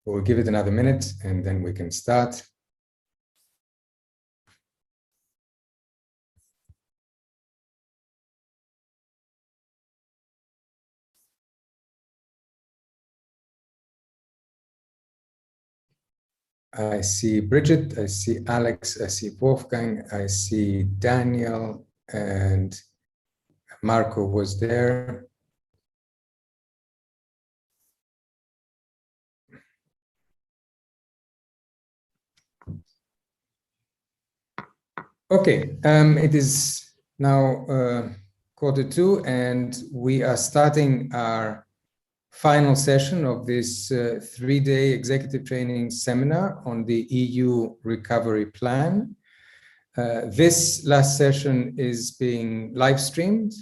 We'll give it another minute and then we can start. I see Brigid, I see Alex, I see Wolfgang, I see Daniel, and Marco was there. Okay, it is now 1:45, and we are starting our final session of this 3-day executive training seminar on the EU recovery plan. This last session is being live streamed.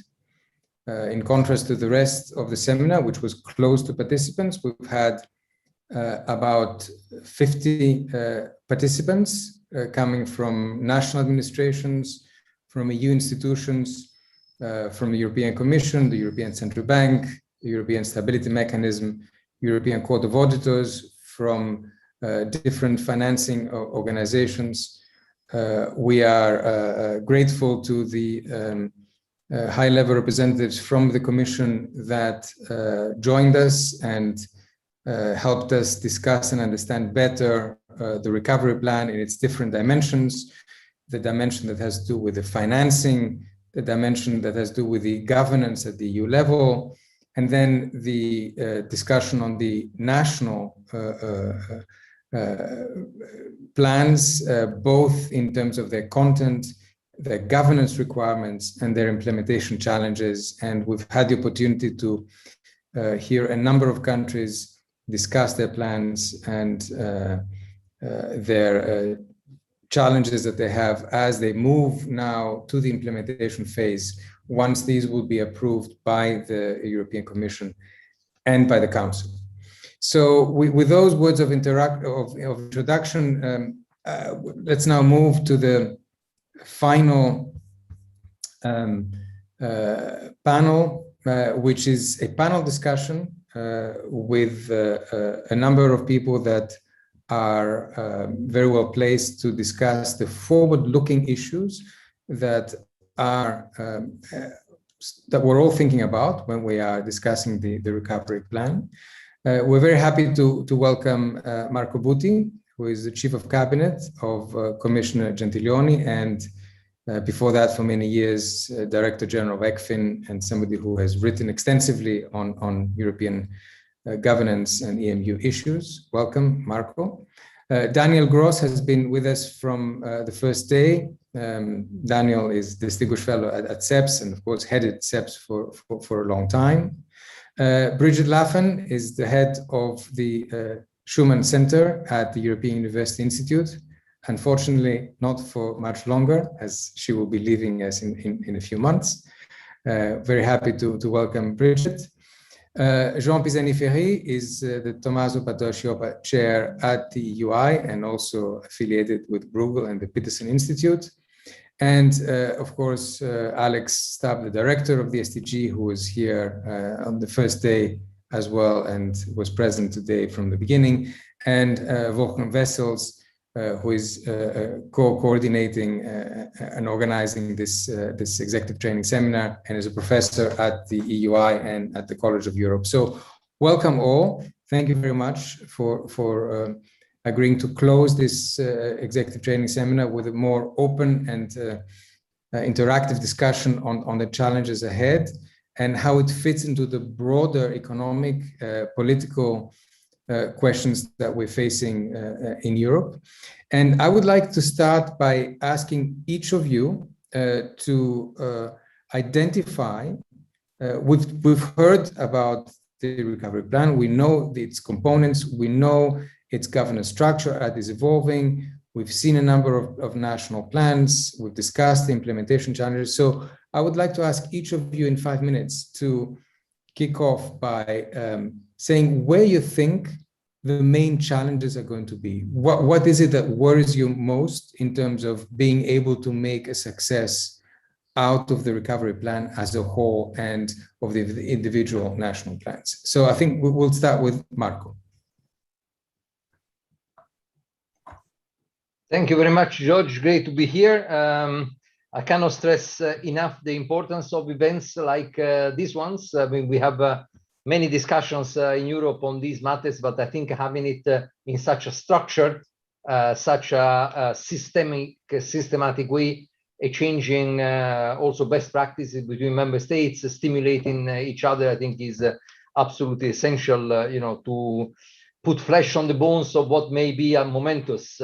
In contrast to the rest of the seminar, which was closed to participants, we've had about 50 participants coming from national administrations, from EU institutions, from the European Commission, the European Central Bank, the European Stability Mechanism, European Court of Auditors, from different financing organizations. We are grateful to the high-level representatives from the Commission that joined us and helped us discuss and understand better the recovery plan in its different dimensions, the dimension that has to do with the financing, the dimension that has to do with the governance at the EU level, and then the discussion on the national plans, both in terms of their content, their governance requirements, and their implementation challenges. And we've had the opportunity to hear a number of countries discuss their plans and their challenges that they have as they move now to the implementation phase, once these will be approved by the European Commission and by the Council. So with those words of introduction, let's now move to the final panel, which is a panel discussion with a number of people that are very well placed to discuss the forward-looking issues that are that we're all thinking about when we are discussing the recovery plan. We're very happy to welcome Marco Buti, who is the Chief of Cabinet of Commissioner Gentiloni, and before that, for many years, Director General of ECFIN, and somebody who has written extensively on European governance and EMU issues. Welcome, Marco. Daniel Gros has been with us from the first day. Daniel is Distinguished Fellow at CEPS and, of course, headed CEPS for a long time. Brigid Laffan is the head of the Schuman Center at the European University Institute. Unfortunately, not for much longer, as she will be leaving us in a few months. Very happy to welcome Brigid. Jean Pisani-Ferry is the Tommaso Padoa-Schioppa Chair at the UI and also affiliated with Bruegel and the Peterson Institute. And of course, Alex Stubb, the Director of the SDG, who was here on the first day as well and was present today from the beginning, and Wolfgang Wessels, who is coordinating and organizing this executive training seminar and is a professor at the EUI and at the College of Europe. So welcome all. Thank you very much for agreeing to close this executive training seminar with a more open and interactive discussion on the challenges ahead and how it fits into the broader economic, political questions that we're facing in Europe. And I would like to start by asking each of you to identify, we've heard about the recovery plan, we know its components, we know its governance structure as it's evolving, we've seen a number of national plans, we've discussed the implementation challenges. So I would like to ask each of you in 5 minutes to kick off by saying where you think the main challenges are going to be. What is it that worries you most in terms of being able to make a success out of the recovery plan as a whole and of the individual national plans? So I think we'll start with Marco. Thank you very much, George. Great to be here. I cannot stress enough the importance of events like these ones. I mean, we have many discussions in Europe on these matters, but I think having it in such a structured, such a systematic way, changing also best practices between member states, stimulating each other, I think is absolutely essential, you know, to put flesh on the bones of what may be a momentous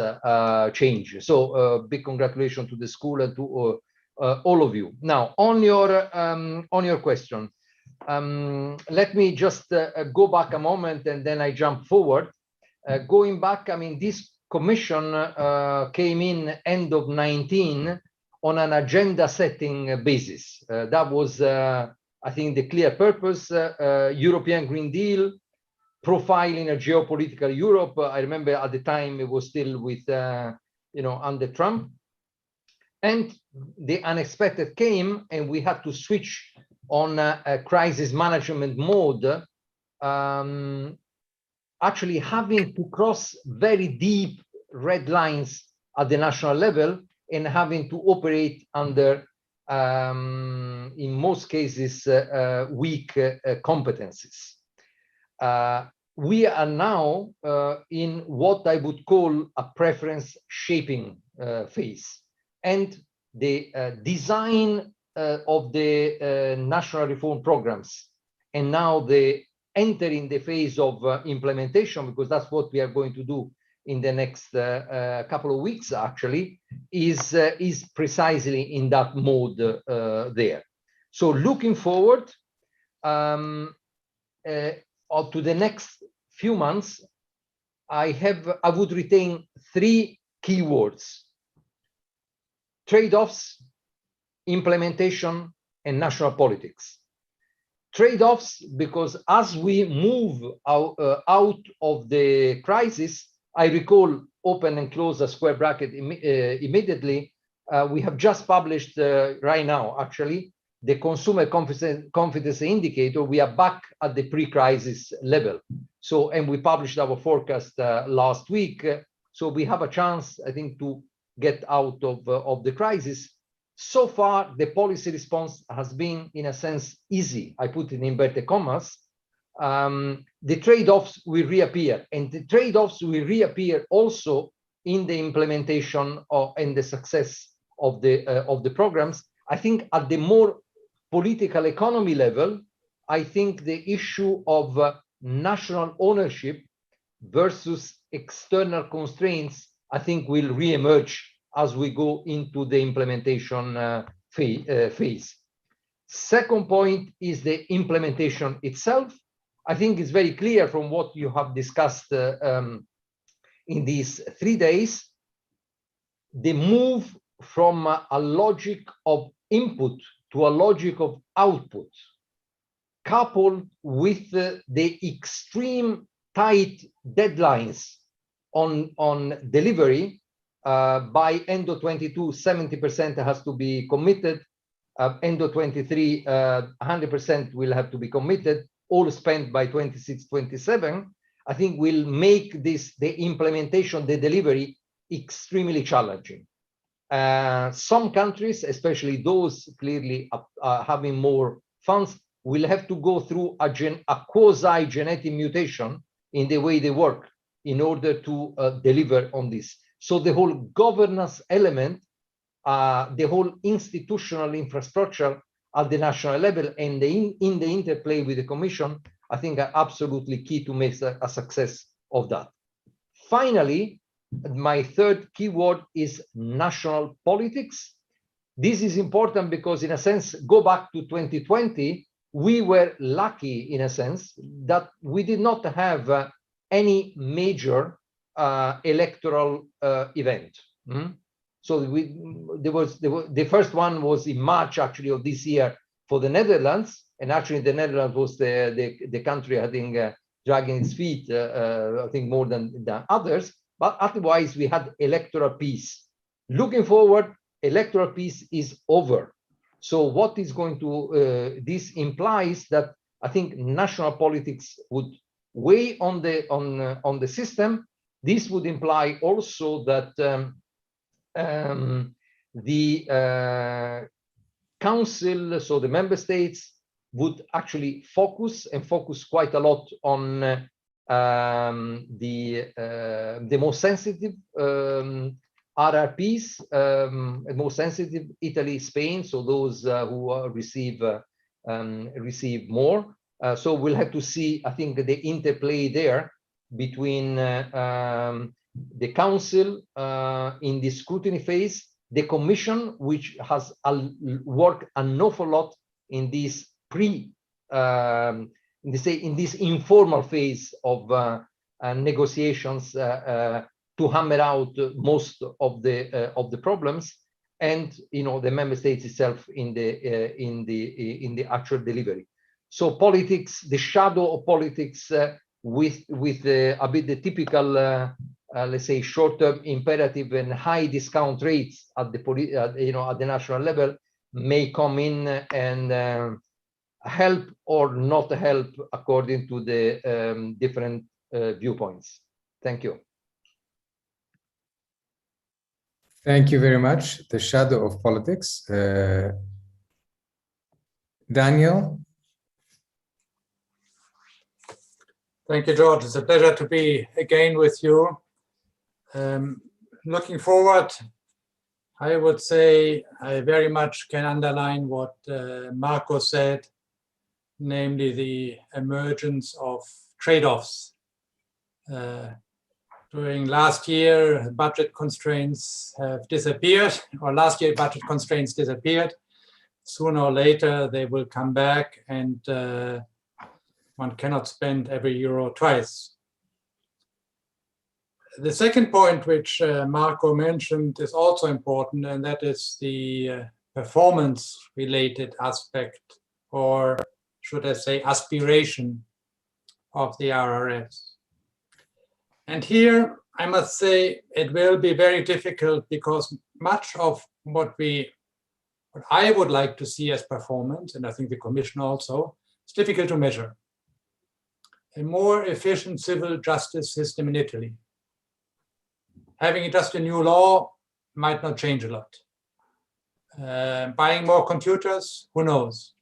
change. So big congratulations to the school and to all of you. Now, on your question, let me just go back a moment and then I jump forward. Going back, I mean, this commission came in end of 19 on an agenda setting basis. That was, I think, the clear purpose, European Green Deal, profiling a geopolitical Europe. I remember at the time it was still with, you know, under Trump. And the unexpected came and we had to switch on a crisis management mode, actually having to cross very deep red lines at the national level and having to operate under, in most cases, weak competencies. We are now in what I would call a preference shaping phase. And the design of the national reform programs and now the entering the phase of implementation, because that's what we are going to do in the next couple of weeks, actually, is precisely in that mode there. So looking forward to the next few months, I would retain three keywords: trade-offs, implementation, and national politics. Trade-offs, because as we move out of the crisis, I recall, open and close a square bracket immediately, we have just published right now, actually, the consumer confidence indicator. We are back at the pre-crisis level. So, and we published our forecast last week. So we have a chance, I think, to get out of the crisis. So far, the policy response has been, in a sense, easy. I put it in inverted commas. The trade-offs will reappear, and the trade-offs will reappear also in the implementation and the success of the programs. I think at the more political economy level, I think the issue of national ownership versus external constraints, I think, will reemerge as we go into the implementation phase. Second point is the implementation itself. I think it's very clear from what you have discussed in these 3 days, the move from a logic of input to a logic of output, coupled with the extreme tight deadlines on delivery. By end of 22, 70% has to be committed. End of 23, 100% will have to be committed, all spent by 26, 27. I think will make this, the implementation, the delivery, extremely challenging. Some countries, especially those clearly having more funds, will have to go through a quasi-genetic mutation in the way they work in order to deliver on this. So the whole governance element, the whole institutional infrastructure at the national level and in the interplay with the Commission, I think are absolutely key to make a success of that. Finally, my third keyword is national politics. This is important because, in a sense, go back to 2020, we were lucky, in a sense, that we did not have any major electoral event. So the first one was in March, actually, of this year for the Netherlands, and actually the Netherlands was the country, I think, dragging its feet, I think, more than others. But otherwise, we had electoral peace. Looking forward, electoral peace is over. So what is going to this implies that I think national politics would weigh on the system. This would imply also that the Council, so the member states, would actually focus quite a lot on the most sensitive RRPs, most sensitive Italy, Spain, so those who receive more. So we'll have to see, I think, the interplay there between the Council in the scrutiny phase, the Commission, which has worked an awful lot in this in this informal phase of negotiations to hammer out most of the problems, and the member states itself in the actual delivery. So politics, the shadow of politics, with a bit the typical let's say short-term imperative and high discount rates at the national level, may come in and help or not help according to the different viewpoints. Thank you. Thank you very much. The shadow of politics. Daniel? Thank you, George. It's a pleasure to be again with you. Looking forward, I would say I very much can underline what Marco said, namely the emergence of trade-offs. During last year, budget constraints have disappeared, or last year budget constraints disappeared. Sooner or later, they will come back, and one cannot spend every euro twice. The second point, which Marco mentioned, is also important, and that is the performance-related aspect, or should I say aspiration, of the RRFs. And here, I must say, it will be very difficult, because much of what I would like to see as performance, and I think the Commission also, it's difficult to measure. A more efficient civil justice system in Italy. Having just a new law might not change a lot. Buying more computers, who knows?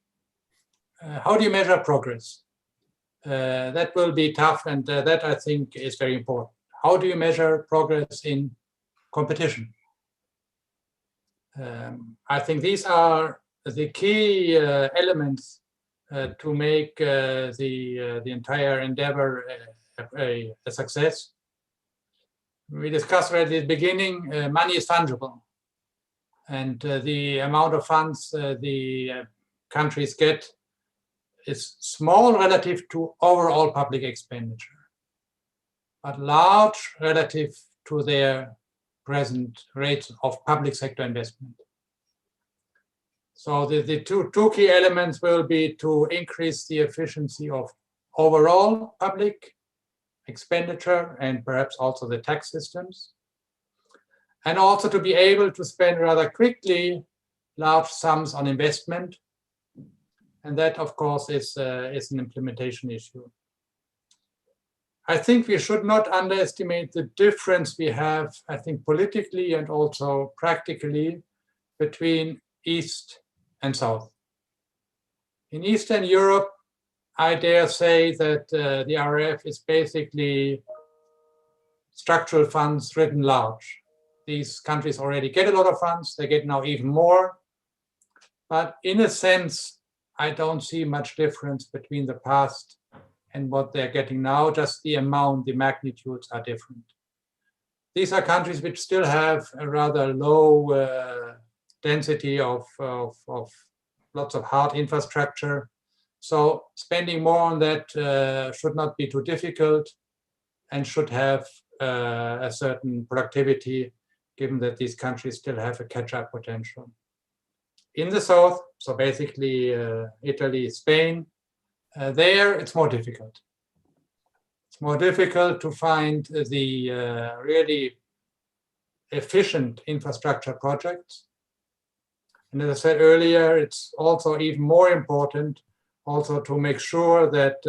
How do you measure progress? That will be tough, and that I think is very important. How do you measure progress in competition? I think these are the key elements to make the entire endeavor a success. We discussed already at the beginning, money is fungible, and the amount of funds the countries get is small relative to overall public expenditure, but large relative to their present rates of public sector investment. So the two key elements will be to increase the efficiency of overall public expenditure and perhaps also the tax systems, and also to be able to spend rather quickly large sums on investment. And that, of course, is an implementation issue. I think we should not underestimate the difference we have, I think, politically and also practically between East and South. In Eastern Europe, I dare say that the RRF is basically structural funds written large. These countries already get a lot of funds, they get now even more. But in a sense, I don't see much difference between the past and what they're getting now, just the amount, the magnitudes are different. These are countries which still have a rather low density of lots of hard infrastructure. So spending more on that should not be too difficult and should have a certain productivity, given that these countries still have a catch-up potential. In the south, so basically Italy, Spain, there it's more difficult. It's more difficult to find the really efficient infrastructure projects. And as I said earlier, it's also even more important also to make sure that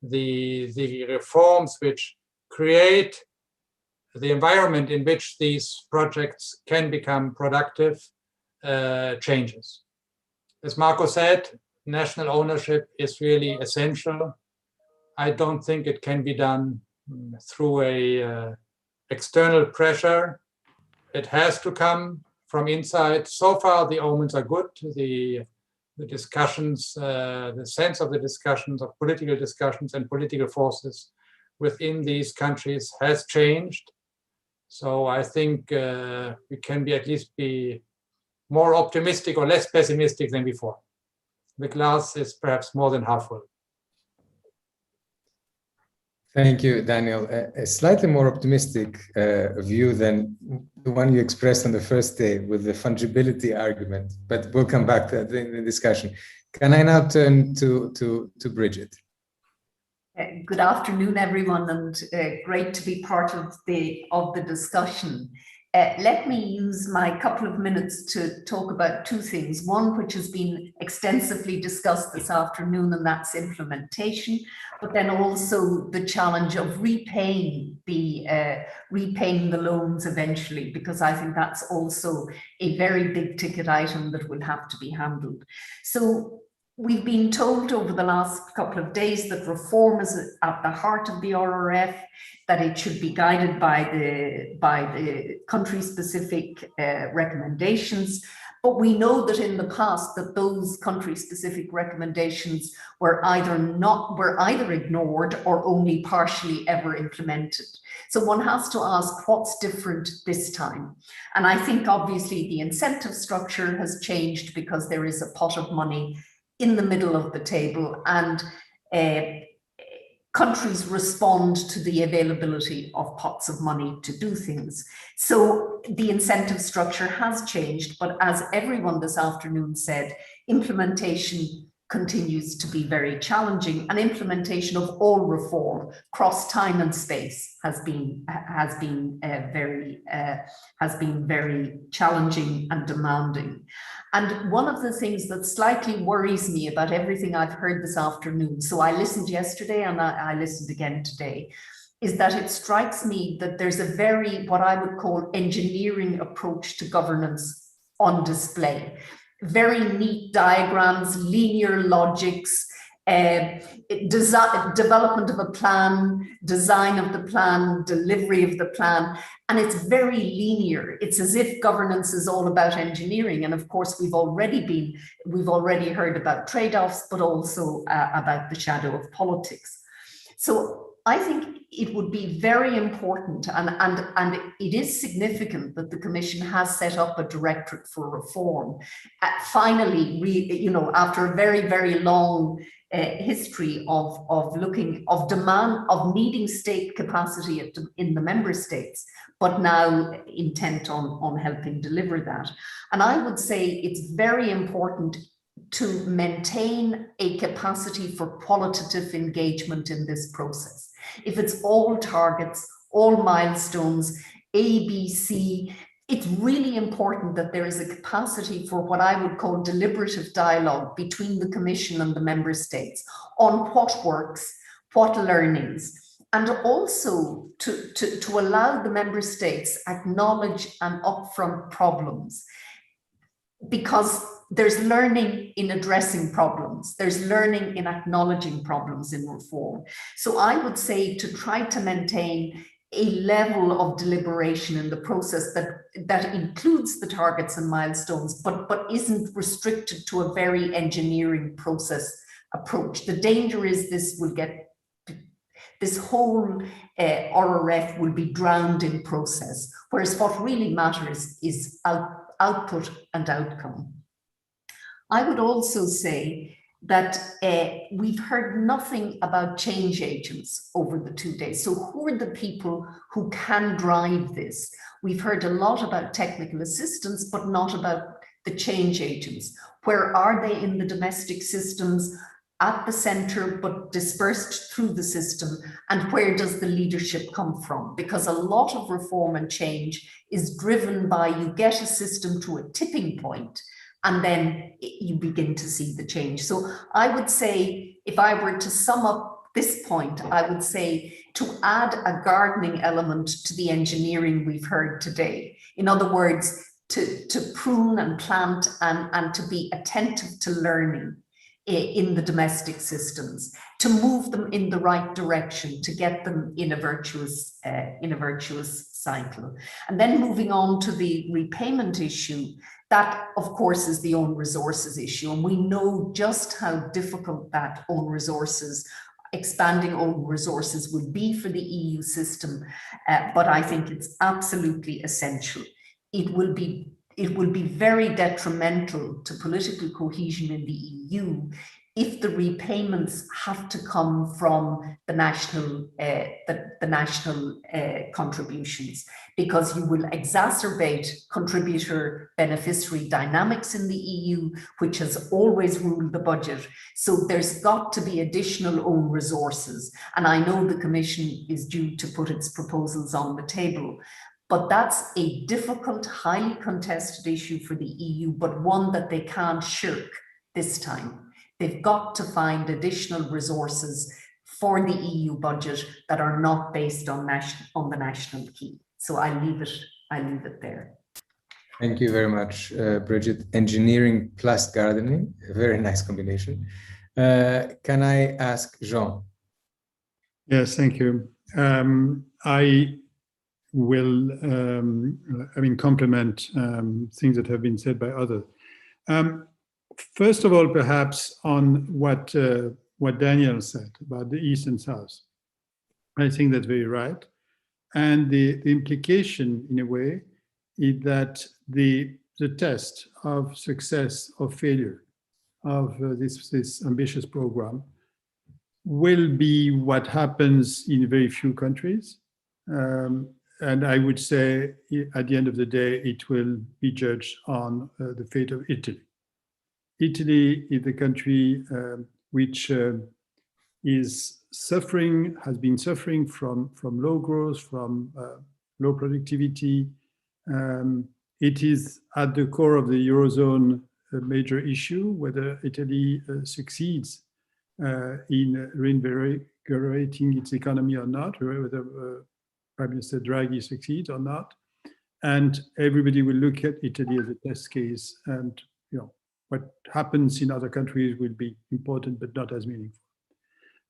the reforms which create the environment in which these projects can become productive changes. As Marco said, national ownership is really essential. I don't think it can be done through a external pressure. It has to come from inside. So far, the omens are good. The discussions, the sense of the discussions, of political discussions and political forces within these countries has changed. So I think we can be at least be more optimistic or less pessimistic than before. The glass is perhaps more than half full. Thank you, Daniel. A slightly more optimistic view than the one you expressed on the first day with the fungibility argument, but we'll come back to that in the discussion. Can I now turn to Brigid? Good afternoon, everyone, and great to be part of the discussion. Let me use my couple of minutes to talk about two things. One, which has been extensively discussed this afternoon, and that's implementation, but then also the challenge of repaying the loans eventually, because I think that's also a very big ticket item that will have to be handled. So we've been told over the last couple of days that reform is at the heart of the RRF, that it should be guided by the country-specific recommendations. But we know that in the past that those country-specific recommendations were either ignored or only partially ever implemented. So one has to ask what's different this time. And I think obviously the incentive structure has changed because there is a pot of money in the middle of the table, and countries respond to the availability of pots of money to do things. So the incentive structure has changed, but as everyone this afternoon said, implementation continues to be very challenging, and implementation of all reform across time and space has been very challenging and demanding. And one of the things that slightly worries me about everything I've heard this afternoon, so I listened yesterday and I listened again today, is that it strikes me that there's a very, what I would call, engineering approach to governance on display. Very neat diagrams, linear logics, development of a plan, design of the plan, delivery of the plan, and it's very linear. It's as if governance is all about engineering. And of course, we've already heard about trade-offs, but also about the shadow of politics. So I think it would be very important, and it is significant that the Commission has set up a directorate for reform. Finally, after a very, very long history of needing state capacity in the member states, but now intent on helping deliver that. And I would say it's very important to maintain a capacity for qualitative engagement in this process. If it's all targets, all milestones, A, B, C, it's really important that there is a capacity for what I would call deliberative dialogue between the Commission and the member states on what works, what learnings, and also to allow the member states acknowledge and upfront problems, because there's learning in addressing problems. There's learning in acknowledging problems in reform. So I would say to try to maintain a level of deliberation in the process that includes the targets and milestones, but isn't restricted to a very engineering process approach. The danger is this whole RRF will be drowned in process, whereas what really matters is output and outcome. I would also say that we've heard nothing about change agents over the 2 days. So who are the people who can drive this? We've heard a lot about technical assistance, but not about the change agents. Where are they in the domestic systems, at the center, but dispersed through the system? And where does the leadership come from? Because a lot of reform and change is driven by you get a system to a tipping point, and then you begin to see the change. So I would say, if I were to sum up this point, I would say to add a gardening element to the engineering we've heard today. In other words, to prune and plant and to be attentive to learning in the domestic systems, to move them in the right direction, to get them in a virtuous cycle. And then moving on to the repayment issue, that of course is the own resources issue. And we know just how difficult that own resources, expanding own resources will be for the EU system. But I think it's absolutely essential. It will be very detrimental to political cohesion in the EU if the repayments have to come from the national contributions, because you will exacerbate contributor beneficiary dynamics in the EU, which has always ruled the budget. So there's got to be additional own resources. And I know the Commission is due to put its proposals on the table, but that's a difficult, highly contested issue for the EU, but one that they can't shirk this time. They've got to find additional resources for the EU budget that are not based on the national key. So I leave it there. Thank you very much, Brigid. Engineering plus gardening, a very nice combination. Can I ask Jean? Yes, thank you. I will, complement things that have been said by others. First of all, perhaps on what Daniel said about the East and South. I think that's very right. And the implication, in a way, is that the test of success or failure of this ambitious program will be what happens in very few countries. And I would say, at the end of the day, it will be judged on the fate of Italy. Italy is the country which is suffering, has been suffering from low growth, from low productivity. It is at the core of the Eurozone a major issue, whether Italy succeeds in reinvigorating its economy or not, whether Prime Minister Draghi succeeds or not. And everybody will look at Italy as a test case, and what happens in other countries will be important, but not as meaningful.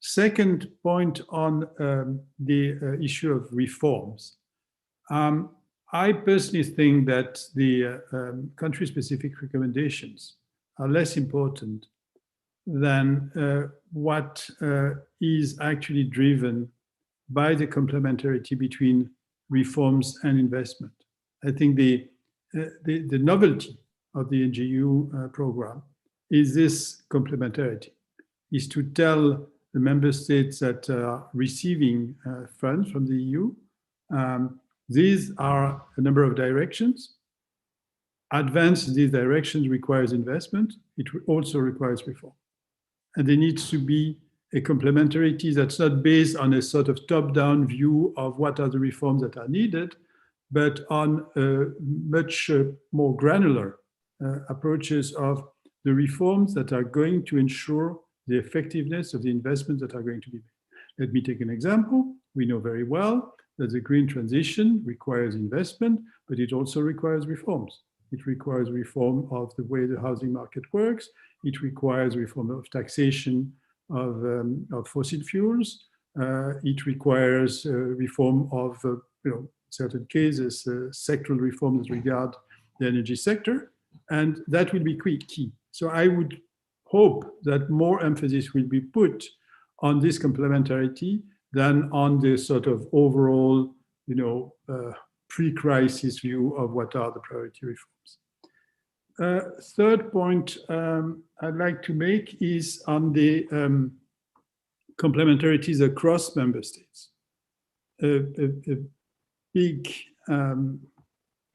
Second point on the issue of reforms. I personally think that the country-specific recommendations are less important than what is actually driven by the complementarity between reforms and investment. I think the novelty of the NGU program is this complementarity, is to tell the member states that are receiving funds from the EU, these are a number of directions. Advance in these directions requires investment. It also requires reform. And there needs to be a complementarity that's not based on a sort of top-down view of what are the reforms that are needed, but on much more granular approaches of the reforms that are going to ensure the effectiveness of the investments that are going to be made. Let me take an example. We know very well that the green transition requires investment, but it also requires reforms. It requires reform of the way the housing market works. It requires reform of taxation of fossil fuels. It requires reform of, certain cases, sectoral reforms regard the energy sector. And that will be key. So I would hope that more emphasis will be put on this complementarity than on the sort of overall, pre-crisis view of what are the priority reforms. Third point I'd like to make is on the complementarities across member states. A big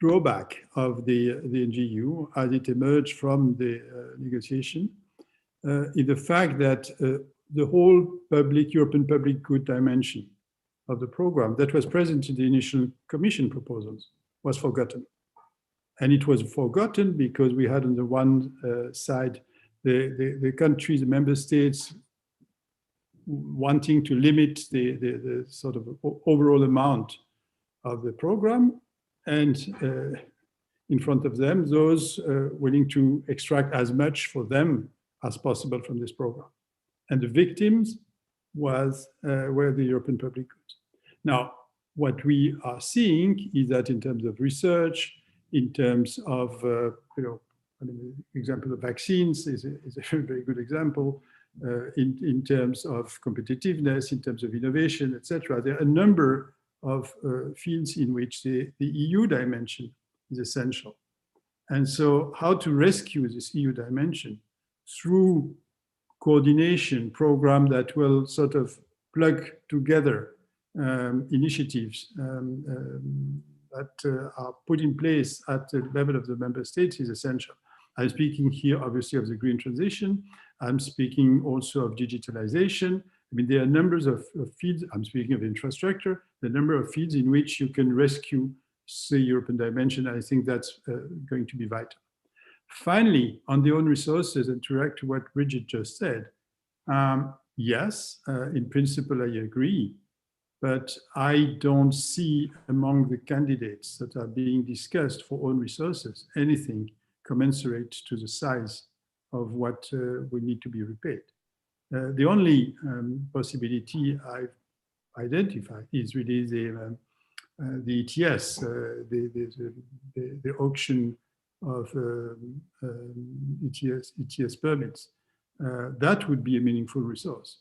drawback of the NGU as it emerged from the negotiation is the fact that the whole European public good dimension of the program that was present in the initial Commission proposals was forgotten. And it was forgotten because we had on the one side the countries, the member states wanting to limit the sort of overall amount of the program, and in front of them, those willing to extract as much for them as possible from this program. And the victims were the European public goods. Now, what we are seeing is that in terms of research, in terms of, the example of vaccines is a very good example, in terms of competitiveness, in terms of innovation, etc. There are a number of fields in which the EU dimension is essential. And so how to rescue this EU dimension through coordination program that will sort of plug together initiatives that are put in place at the level of the member states is essential. I'm speaking here obviously of the green transition. I'm speaking also of digitalization. I mean, there are numbers of fields. I'm speaking of infrastructure, the number of fields in which you can rescue the European dimension. I think that's going to be vital. Finally, on the own resources, and to react to what Brigid just said, yes, in principle, I agree, but I don't see among the candidates that are being discussed for own resources anything commensurate to the size of what will need to be repaid. The only possibility I've identified is really the ETS, the auction of ETS permits. That would be a meaningful resource.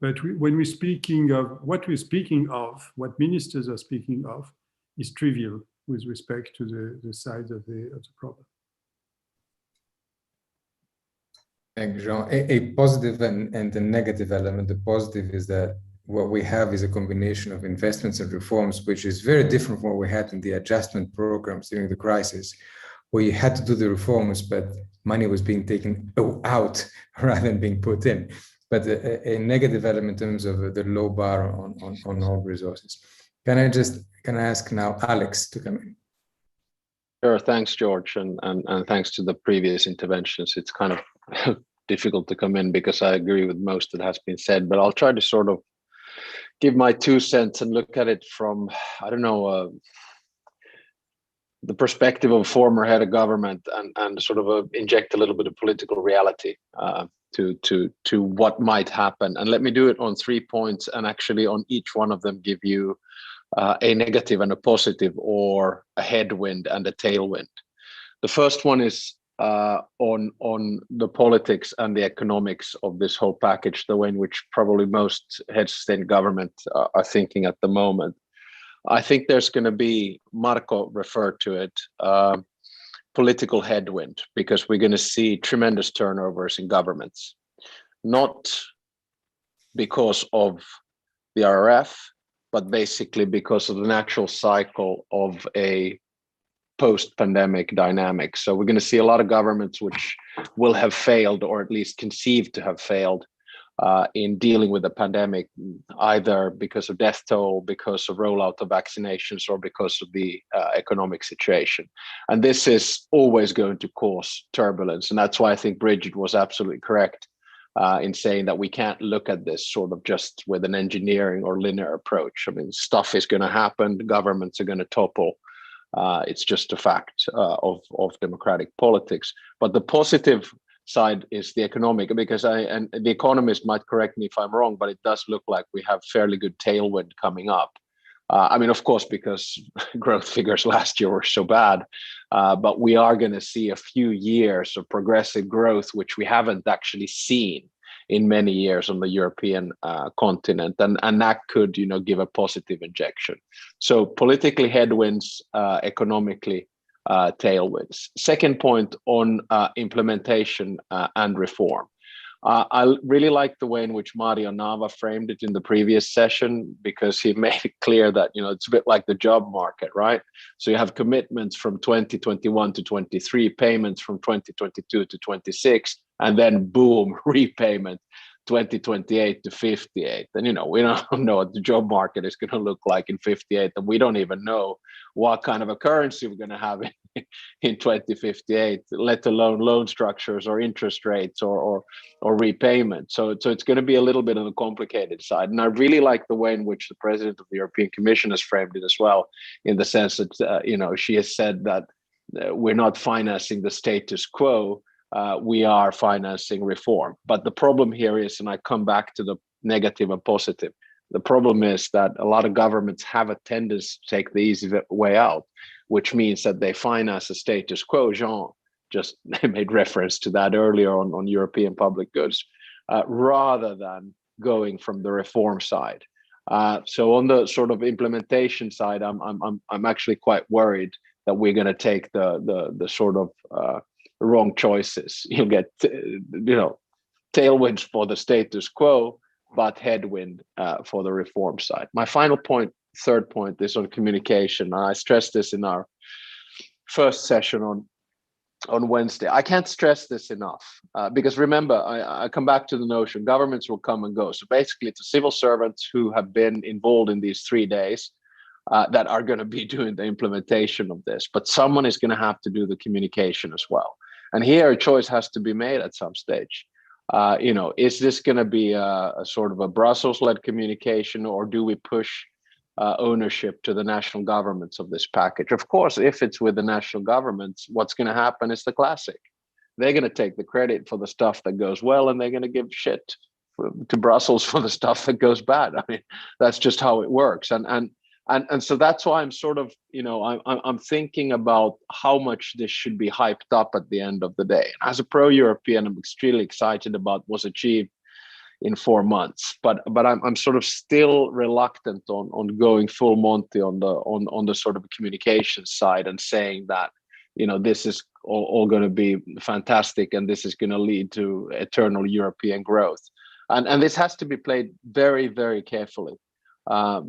But when we're speaking of what we're speaking of, what ministers are speaking of, is trivial with respect to the size of the problem. Thank you, Jean. A positive and a negative element. The positive is that what we have is a combination of investments and reforms, which is very different from what we had in the adjustment programs during the crisis, where you had to do the reforms, but money was being taken out rather than being put in. But a negative element in terms of the low bar on all resources. Can I ask now Alex to come in? Sure, thanks, George, and thanks to the previous interventions. It's kind of difficult to come in because I agree with most that has been said, but I'll try to sort of give my 2 cents and look at it from, I don't know, the perspective of a former head of government and sort of inject a little bit of political reality to what might happen. And let me do it on 3 points, and actually on each one of them give you a negative and a positive, or a headwind and a tailwind. The first one is on the politics and the economics of this whole package, the way in which probably most heads of state and government are thinking at the moment. I think there's going to be, Marco referred to it, political headwind, because we're going to see tremendous turnovers in governments, not because of the RRF, but basically because of the natural cycle of a post-pandemic dynamic. So we're going to see a lot of governments which will have failed, or at least conceived to have failed, in dealing with the pandemic, either because of death toll, because of rollout of vaccinations, or because of the economic situation. And this is always going to cause turbulence. And that's why I think Brigid was absolutely correct in saying that we can't look at this sort of just with an engineering or linear approach. I mean, stuff is going to happen, the governments are going to topple. It's just a fact of democratic politics. But the positive side is the economic, because and the economist might correct me if I'm wrong, but it does look like we have fairly good tailwind coming up. I mean, of course, because growth figures last year were so bad, but we are going to see a few years of progressive growth, which we haven't actually seen in many years on the European continent, and that could, give a positive injection. So politically headwinds, economically tailwinds. Second point on implementation and reform. I really like the way in which Mario Nava framed it in the previous session, because he made it clear that, it's a bit like the job market, right? So you have commitments from 2021 to 23, payments from 2022 to 26, and then boom, repayment 2028 to 58. And, we don't know what the job market is going to look like in 58, and we don't even know what kind of a currency we're going to have in 2058, let alone loan structures or interest rates or repayment. So it's going to be a little bit on the complicated side. And I really like the way in which the President of the European Commission has framed it as well, in the sense that she has said that we're not financing the status quo, we are financing reform. But the problem here is, and I come back to the negative and positive, the problem is that a lot of governments have a tendency to take the easy way out, which means that they finance the status quo. Jean just made reference to that earlier on European public goods, rather than going from the reform side. So on the sort of implementation side, I'm actually quite worried that we're going to take the sort of wrong choices. You'll get tailwinds for the status quo, but headwind for the reform side. My final point, third point, is on communication. I stressed this in our first session on Wednesday. I can't stress this enough, because remember, I come back to the notion governments will come and go. So basically, it's the civil servants who have been involved in these 3 days that are going to be doing the implementation of this. But someone is going to have to do the communication as well. And here a choice has to be made at some stage. Is this going to be a sort of a Brussels-led communication, or do we push ownership to the national governments of this package? Of course, if it's with the national governments, what's going to happen is the classic. They're going to take the credit for the stuff that goes well, and they're going to give shit to Brussels for the stuff that goes bad. I mean, that's just how it works. And so that's why I'm sort of, I'm thinking about how much this should be hyped up at the end of the day. And as a pro-European, I'm extremely excited about what's achieved in 4 months. But I'm sort of still reluctant on going full Monty on the sort of communication side and saying that, this is all going to be fantastic and this is going to lead to eternal European growth. And this has to be played very, very carefully.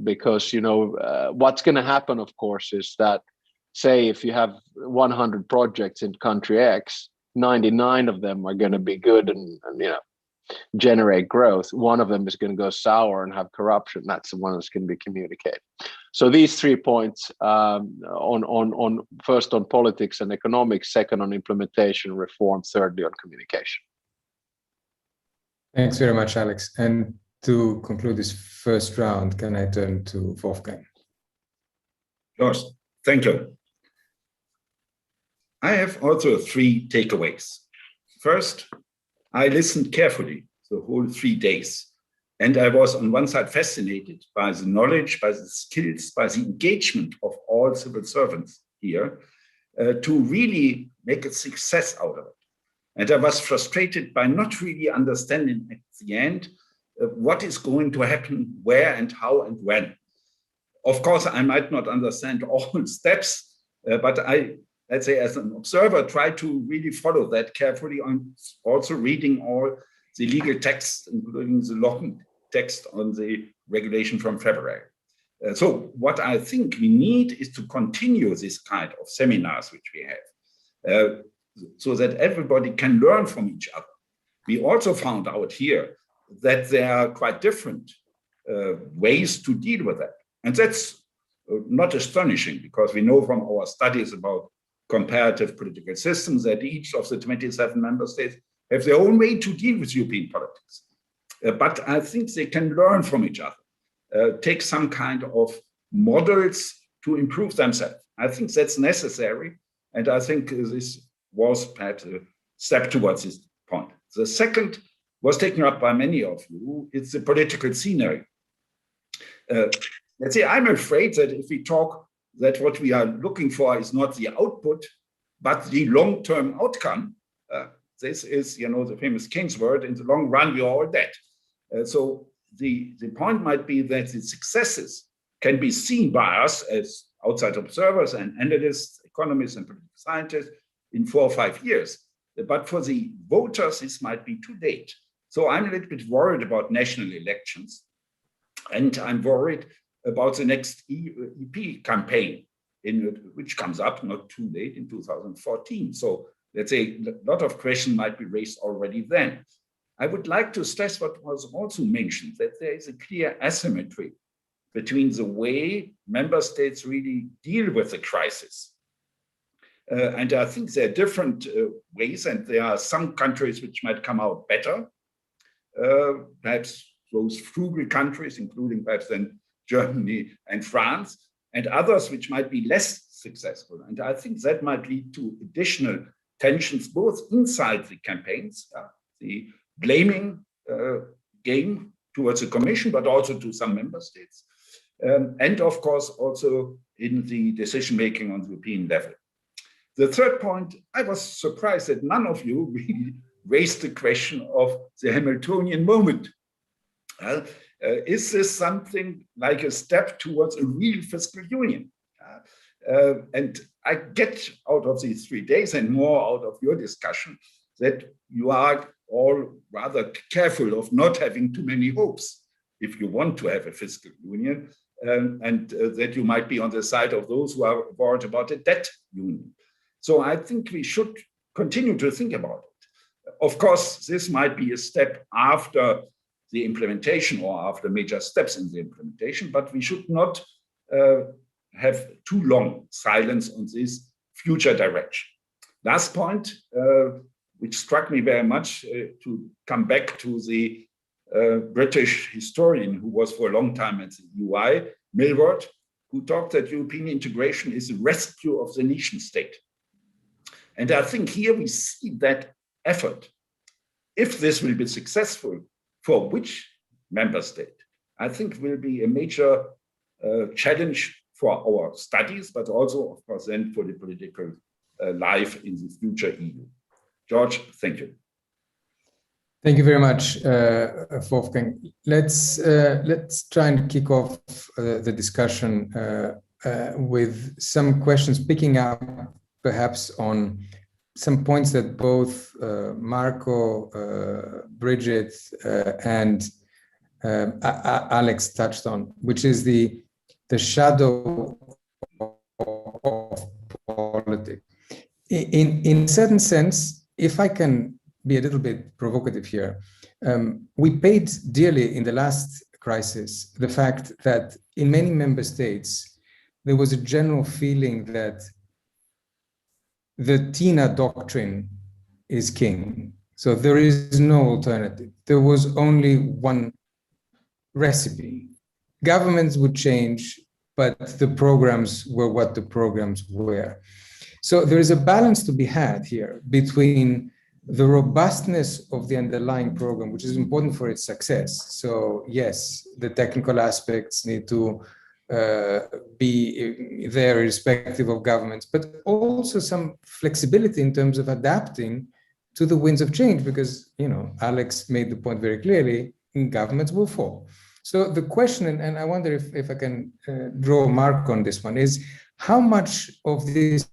Because what's going to happen, of course, is that, say, if you have 100 projects in country X, 99 of them are going to be good and generate growth. One of them is going to go sour and have corruption. That's the one that's going to be communicated. So these 3 points, on first on politics and economics, second on implementation, reform, thirdly on communication. Thanks very much, Alex. And to conclude this first round, can I turn to Wolfgang? Yours. Thank you. I have also 3 takeaways. First, I listened carefully the whole 3 days. And I was on one side fascinated by the knowledge, by the skills, by the engagement of all civil servants here to really make a success out of it. And I was frustrated by not really understanding at the end what is going to happen, where and how and when. Of course, I might not understand all steps, but I, let's say as an observer, try to really follow that carefully, on also reading all the legal texts, including the law text on the regulation from February. So what I think we need is to continue this kind of seminars which we have, so that everybody can learn from each other. We also found out here that there are quite different ways to deal with that. And that's not astonishing, because we know from our studies about comparative political systems that each of the 27 member states have their own way to deal with European politics. But I think they can learn from each other, take some kind of models to improve themselves. I think that's necessary. And I think this was perhaps a step towards this point. The second was taken up by many of you. It's the political scenery. Let's say, I'm afraid that if we talk that what we are looking for is not the output, but the long-term outcome, this is, the famous King's word, in the long run, we are all dead. So the point might be that the successes can be seen by us as outside observers and analysts, economists, and political scientists in 4 or 5 years. But for the voters, this might be too late. So I'm a little bit worried about national elections, and I'm worried about the next EP campaign, which comes up not too late in 2014. So let's say a lot of questions might be raised already then. I would like to stress what was also mentioned, that there is a clear asymmetry between the way member states really deal with the crisis And I think there are different ways, and there are some countries which might come out better. Perhaps those frugal countries, including perhaps then Germany and France, and others which might be less successful. And I think that might lead to additional tensions, both inside the campaigns, the blaming game towards the Commission, but also to some member states. And of course, also in the decision-making on the European level. The third point, I was surprised that none of you really raised the question of the Hamiltonian moment. Is this something like a step towards a real fiscal union? And I get out of these 3 days and more out of your discussion that you are all rather careful of not having too many hopes if you want to have a fiscal union, and that you might be on the side of those who are worried about a debt union. So I think we should continue to think about it. Of course, this might be a step after the implementation or after major steps in the implementation, but we should not have too long silence on this future direction. Last point, which struck me very much, to come back to the British historian who was for a long time at the UI, Milward, who talked that European integration is a rescue of the nation state. And I think here we see that effort. If this will be successful, for which member state, I think will be a major challenge for our studies, but also, of course, then for the political life in the future EU. George, thank you. Thank you very much, Wolfgang. Let's try and kick off the discussion with some questions, picking up perhaps on some points that both Marco, Brigid, and Alex touched on, which is the shadow of politics. In a certain sense, if I can be a little bit provocative here, we paid dearly in the last crisis the fact that in many member states, there was a general feeling that the TINA doctrine is king. So there is no alternative. There was only one recipe. Governments would change, but the programs were what the programs were. So there is a balance to be had here between the robustness of the underlying program, which is important for its success. So yes, the technical aspects need to be there irrespective of governments, but also some flexibility in terms of adapting to the winds of change, because, you know, Alex made the point very clearly, governments will fall. So the question, and I wonder if I can draw a mark on this one, is how much of this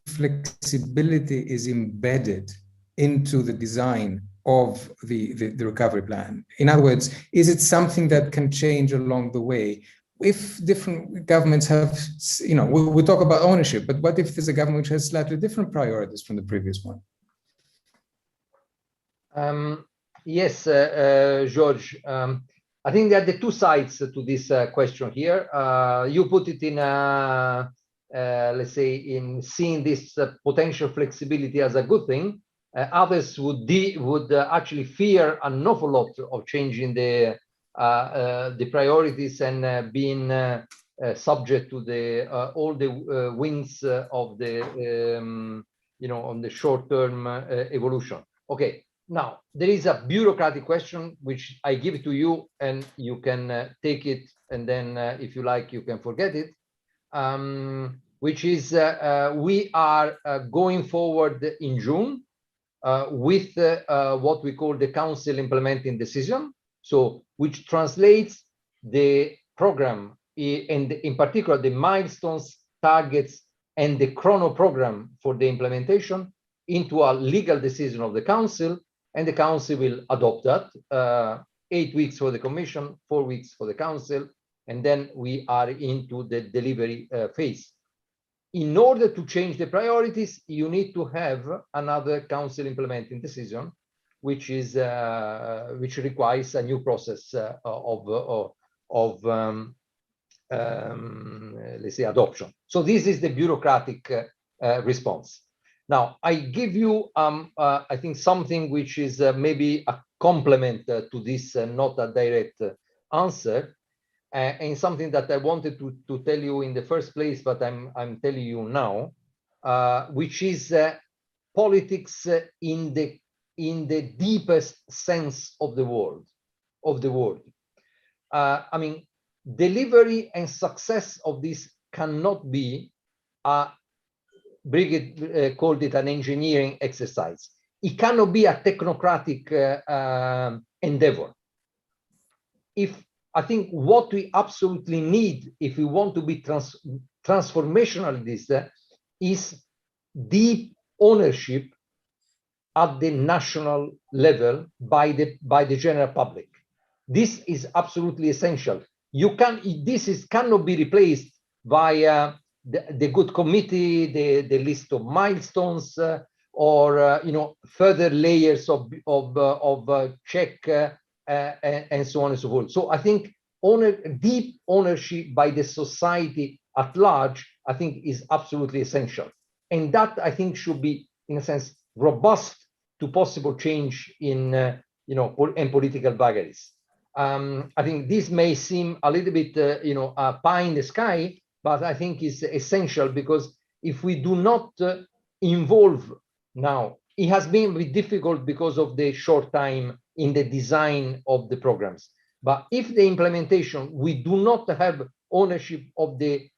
flexibility is embedded into the design of the recovery plan? In other words, is it something that can change along the way? If different governments have, you know, we talk about ownership, but what if there's a government which has slightly different priorities from the previous one? Yes, George. I think there are the two sides to this question here. You put it in, let's say, in seeing this potential flexibility as a good thing. Others would actually fear an awful lot of changing the priorities and being subject to the all the winds of the you know, on the short-term evolution. Okay, now there is a bureaucratic question which I give to you, and you can take it, and then if you like, you can forget it. Which is we are going forward in June with what we call the Council Implementing Decision. So, which translates the program, and in particular the milestones, targets, and the chrono program for the implementation into a legal decision of the Council, and the Council will adopt that. 8 weeks for the Commission, 4 weeks for the Council, and then we are into the delivery phase. In order to change the priorities, you need to have another Council Implementing Decision, which is which requires a new process let's say adoption. So this is the bureaucratic response. Now, I give you, I think, something which is maybe a complement to this, not a direct answer, and something that I wanted to tell you in the first place, but I'm telling you now, which is politics in the deepest sense of the word. I mean, delivery and success of this cannot be Brigid called it an engineering exercise. It cannot be a technocratic endeavor. I think what we absolutely need, if we want to be transformational in this, is deep ownership at the national level by the general public. This is absolutely essential. Cannot be replaced by the good committee, the list of milestones, or further layers of check and so on and so forth. So I think deep ownership by the society at large, I think, is absolutely essential, and that I think should be, in a sense, robust to possible change in and political vagaries. I think this may seem a little bit a pie in the sky, but I think it's essential, because if we do not involve now, it has been a bit difficult because of the short time in the design of the programs. But if the implementation, we do not have ownership of the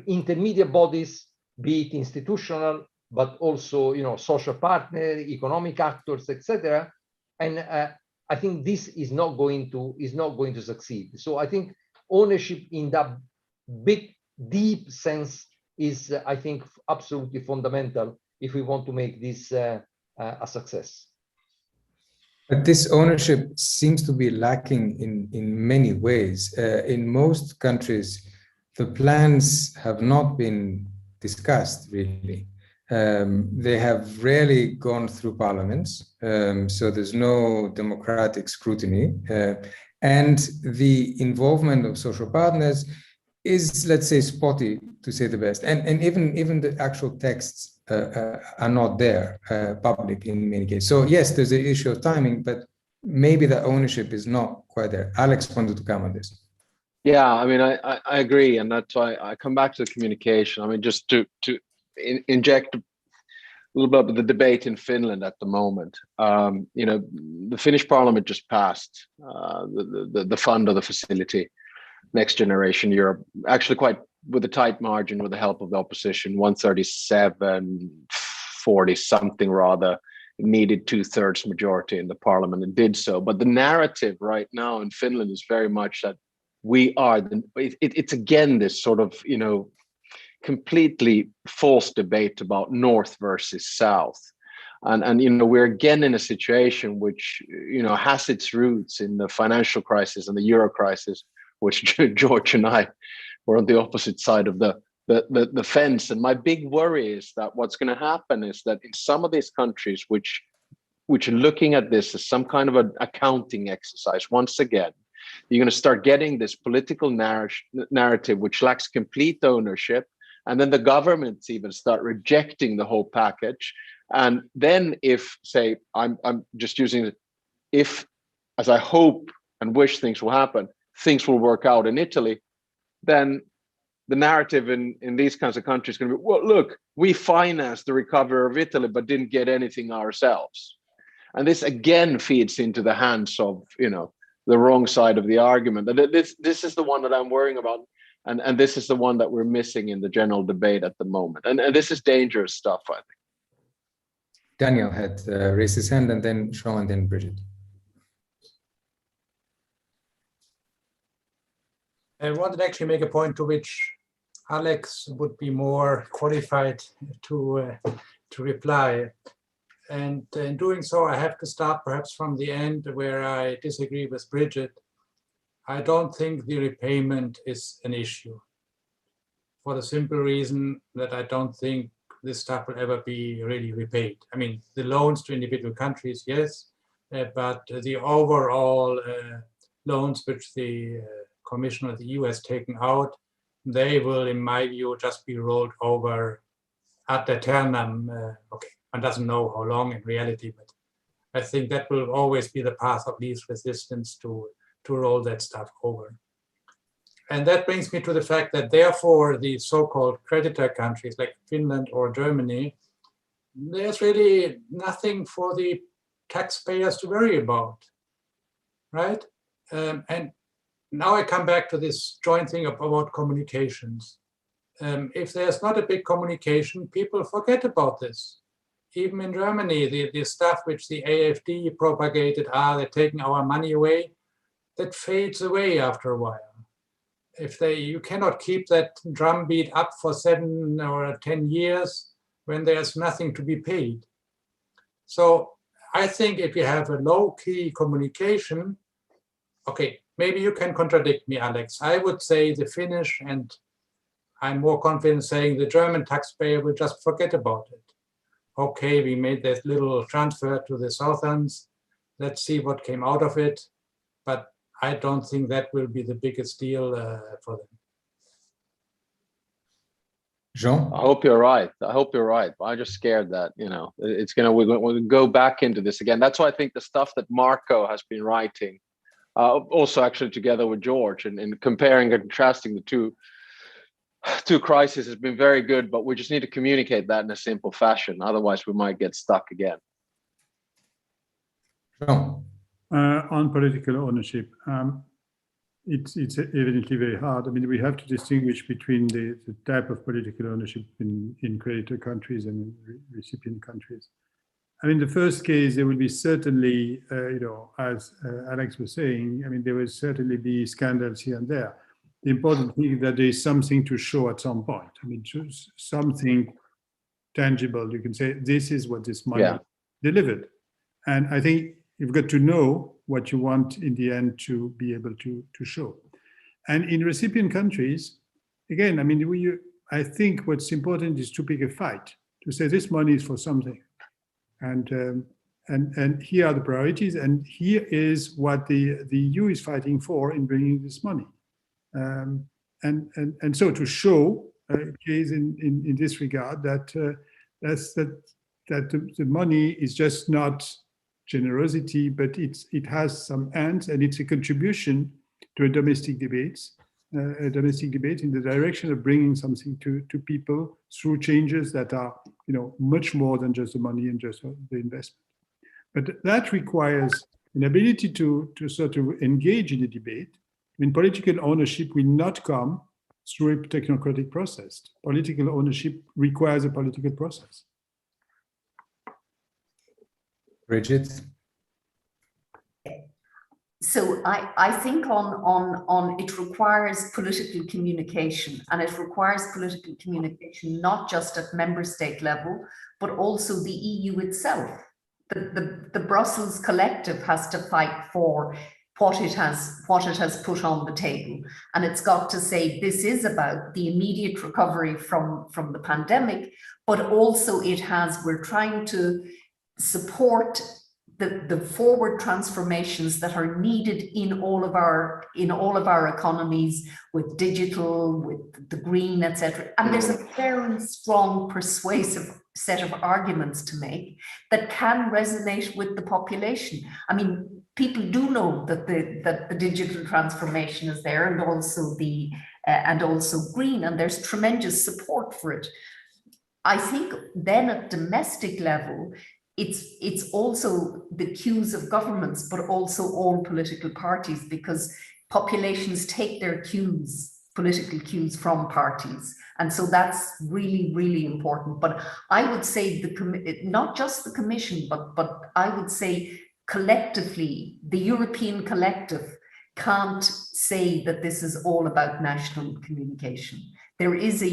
intermediate bodies, be it institutional, but also social partner, economic actors, etc. And I think this is not going to succeed. So I think ownership in that big, deep sense is, I think, absolutely fundamental if we want to make this a success. But this ownership seems to be lacking in many ways. In most countries, the plans have not been discussed, really. They have rarely gone through parliaments, so there's no democratic scrutiny. And the involvement of social partners is, let's say, spotty, to say the best. And even the actual texts are not there, public in many cases. So yes, there's an issue of timing, but maybe the ownership is not quite there. Alex wanted to come on this. Yeah, I mean, I agree, and that's why I come back to the communication. I mean, just to inject a little bit of the debate in Finland at the moment. The Finnish parliament just passed the fund of the facility, Next Generation Europe, actually quite with a tight margin with the help of the opposition, 137-40 something rather, needed 2/3 majority in the parliament and did so. But the narrative right now in Finland is very much that we are, it's again this sort of, completely false debate about North versus South. And we're again in a situation which, has its roots in the financial crisis and the Euro crisis, which George and I were on the opposite side of the fence. And my big worry is that what's going to happen is that in some of these countries, which are looking at this as some kind of an accounting exercise, once again, you're going to start getting this political narrative which lacks complete ownership. And then the governments even start rejecting the whole package. And then if, say, I'm just using it, if, as I hope and wish things will happen, things will work out in Italy, then the narrative in these kinds of countries is going to be, well, look, we financed the recovery of Italy, but didn't get anything ourselves. And this again feeds into the hands of, the wrong side of the argument. This is the one that I'm worrying about. And this is the one that we're missing in the general debate at the moment. And this is dangerous stuff, I think. Daniel had raised his hand, and then Sean, and then Brigid. I wanted to actually make a point to which Alex would be more qualified to reply. And in doing so, I have to start perhaps from the end where I disagree with Brigid. I don't think the repayment is an issue, for the simple reason that I don't think this stuff will ever be really repaid. I mean, the loans to individual countries, yes, but the overall loans which the Commission of the EU has taken out they will, in my view, just be rolled over ad aeternum. Okay, one doesn't know how long in reality, but I think that will always be the path of least resistance to roll that stuff over. And that brings me to the fact that therefore the so-called creditor countries like Finland or Germany, there's really nothing for the taxpayers to worry about, right? And now I come back to this joint thing about communications. If there's not a big communication, people forget about this. Even in Germany, the stuff which the AfD propagated, they're taking our money away, that fades away after a while. You cannot keep that drumbeat up for 7 or 10 years when there's nothing to be paid. So I think if you have a low-key communication, okay, maybe you can contradict me, Alex. I would say the Finnish, and I'm more confident saying the German taxpayer will just forget about it. Okay, we made that little transfer to the Southerns. Let's see what came out of it. But I don't think that will be the biggest deal for them. Jean? I hope you're right. I hope you're right. I'm just scared that, we're going to go back into this again. That's why I think the stuff that Marco has been writing, also actually together with George, and comparing and contrasting the two crises has been very good, but we just need to communicate that in a simple fashion. Otherwise, we might get stuck again. Jean? On political ownership, it's evidently very hard. I mean, we have to distinguish between the type of political ownership in creditor countries and recipient countries. I mean, the first case, there will be certainly, as Alex was saying, I mean, there will certainly be scandals here and there. The important thing is that there is something to show at some point. I mean, something tangible. You can say, this is what this money delivered. And I think you've got to know what you want in the end to be able to show. And in recipient countries, again, I mean, I think what's important is to pick a fight, to say this money is for something. And here are the priorities, and here is what the EU is fighting for in bringing this money. And so to show a case in this regard that the money is just not generosity, but it has some ends, and it's a contribution to a domestic debate in the direction of bringing something to people through changes that are much more than just the money and just the investment. But that requires an ability to sort of engage in the debate. I mean, political ownership will not come through a technocratic process. Political ownership requires a political process. Brigid? So I think on it requires political communication, and it requires political communication not just at member state level, but also the EU itself. The Brussels collective has to fight for what it has put on the table, and it's got to say this is about the immediate recovery from the pandemic, but also we're trying to support the forward transformations that are needed in all of our economies, with digital, with the green, etc. And there's a very strong persuasive set of arguments to make that can resonate with the population. I mean, people do know that the digital transformation is there, and also green, and there's tremendous support for it. I think then at domestic level, it's also the cues of governments, but also all political parties, because populations take their political cues from parties. And so that's really, really important. But I would say not just the Commission, but I would say collectively, the European collective can't say that this is all about national communication. There is a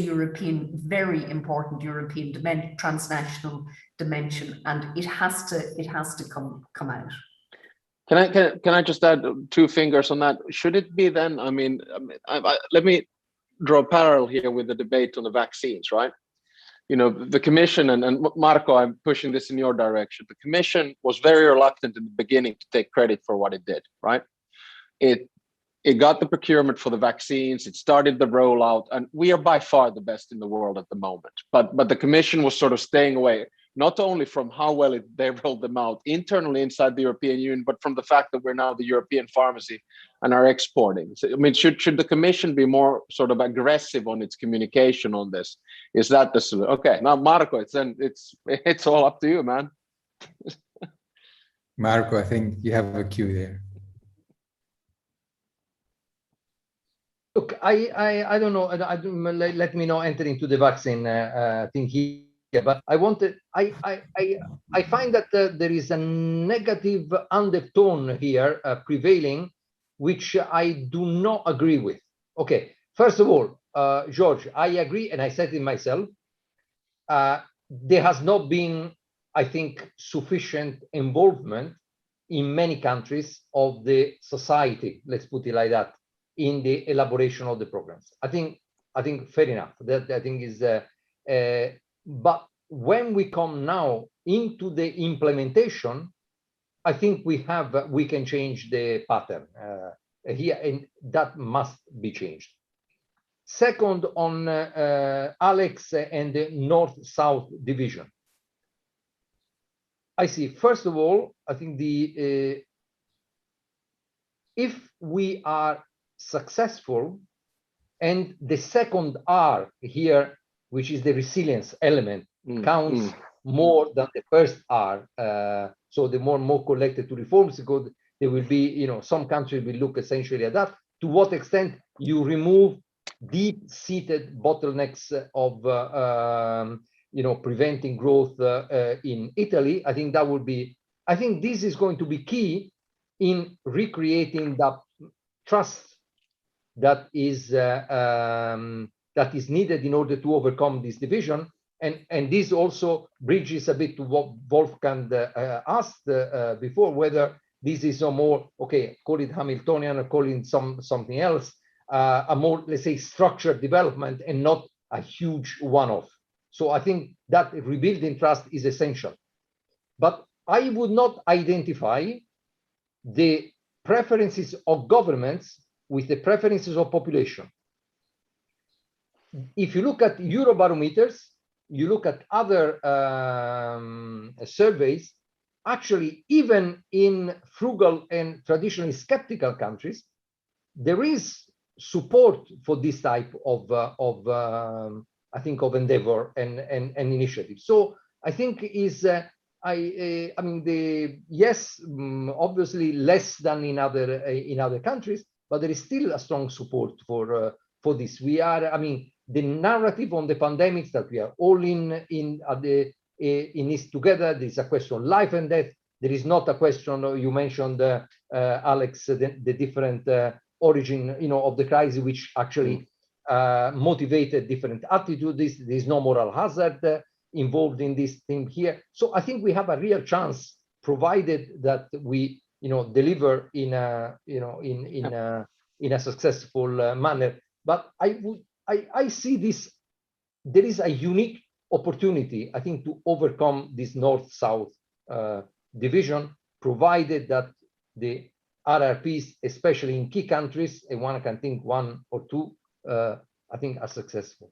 very important European transnational dimension, and it has to come out. Can I just add 2 fingers on that? Should it be then? I mean, let me draw a parallel here with the debate on the vaccines, right? The Commission, and Marco, I'm pushing this in your direction. The Commission was very reluctant in the beginning to take credit for what it did, right? It it got the procurement for the vaccines, it started the rollout, and we are by far the best in the world at the moment. But the Commission was sort of staying away, not only from how well they rolled them out internally inside the European Union, but from the fact that we're now the European pharmacy and are exporting. So, I mean, should the Commission be more sort of aggressive on its communication on this? Is that the solution? Okay, now Marco, it's all up to you, man. Marco, I think you have a cue there. Look, I don't know. Let me not enter into the vaccine thing here. But I find that there is a negative undertone here prevailing, which I do not agree with. Okay, first of all, George, I agree, and I said it myself. There has not been, I think, sufficient involvement in many countries of the society, let's put it like that, in the elaboration of the programs. I think fair enough. That I think is, but when we come now into the implementation, I think we can change the pattern here, and that must be changed. Second, on Alex and the North-South division. I see. First of all, I think if we are successful, and the second R here, which is the resilience element, counts more than the first R. So the more collected to reforms, because there will be, some countries will look essentially at that. To what extent you remove deep-seated bottlenecks of preventing growth in Italy, I think that would be. I think this is going to be key in recreating that trust that is needed in order to overcome this division, and this also bridges a bit to what Wolfgang asked before, whether this is a more, okay, call it Hamiltonian or call it something else, a more, let's say, structured development and not a huge one-off. So I think that rebuilding trust is essential. But I would not identify the preferences of governments with the preferences of population. If you look at Eurobarometers, you look at other surveys, actually, even in frugal and traditionally skeptical countries, there is support for this type of I think, of endeavor and initiative. So I think is I mean, yes, obviously less than in other countries, but there is still a strong support for this. We are, I mean, the narrative on the pandemics that we are all in this together. There is a question of life and death. There is not a question. You mentioned, Alex, the different origin, of the crisis, which actually motivated different attitudes. There is no moral hazard involved in this thing here. So I think we have a real chance, provided that we, deliver in a successful manner. But I see this. There is a unique opportunity, I think, to overcome this North-South division, provided that the RRPs, especially in key countries, and one can think one or two, I think, are successful.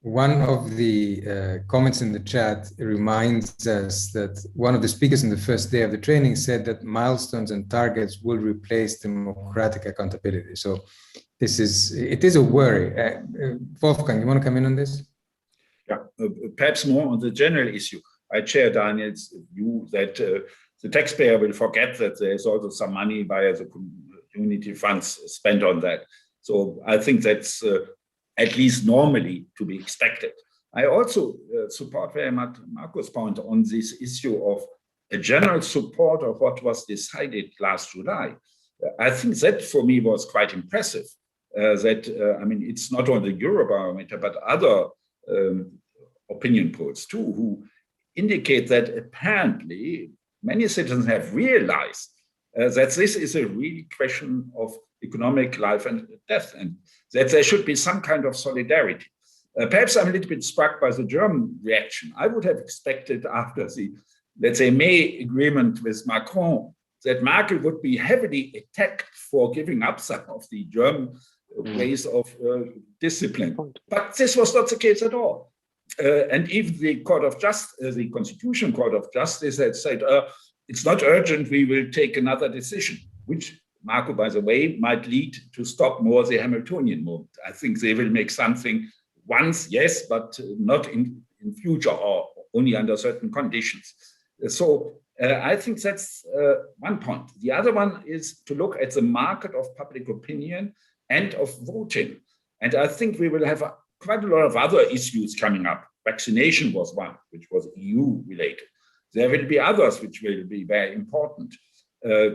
One of the comments in the chat reminds us that one of the speakers in the first day of the training said that milestones and targets will replace democratic accountability. So it is a worry. Wolfgang, you want to come in on this? Yeah, perhaps more on the general issue. I share Daniel's view that the taxpayer will forget that there's also some money via the community funds spent on that. So I think that's at least normally to be expected. I also support very much Marco's point on this issue of a general support of what was decided last July. I think that for me was quite impressive. I mean, it's not only the Eurobarometer, but other opinion polls too, who indicate that apparently many citizens have realized that this is a real question of economic life and death, and that there should be some kind of solidarity. Perhaps I'm a little bit struck by the German reaction. I would have expected after the, let's say, May agreement with Macron, that Merkel would be heavily attacked for giving up some of the German ways of discipline. But this was not the case at all. And even the Court of Justice, the Constitutional Court of Justice had said, it's not urgent, we will take another decision, which Marco, by the way, might lead to stop more the Hamiltonian movement. I think they will make something once, yes, but not in future or only under certain conditions. So I think that's one point. The other one is to look at the market of public opinion and of voting. And I think we will have quite a lot of other issues coming up. Vaccination was one, which was EU related. There will be others which will be very important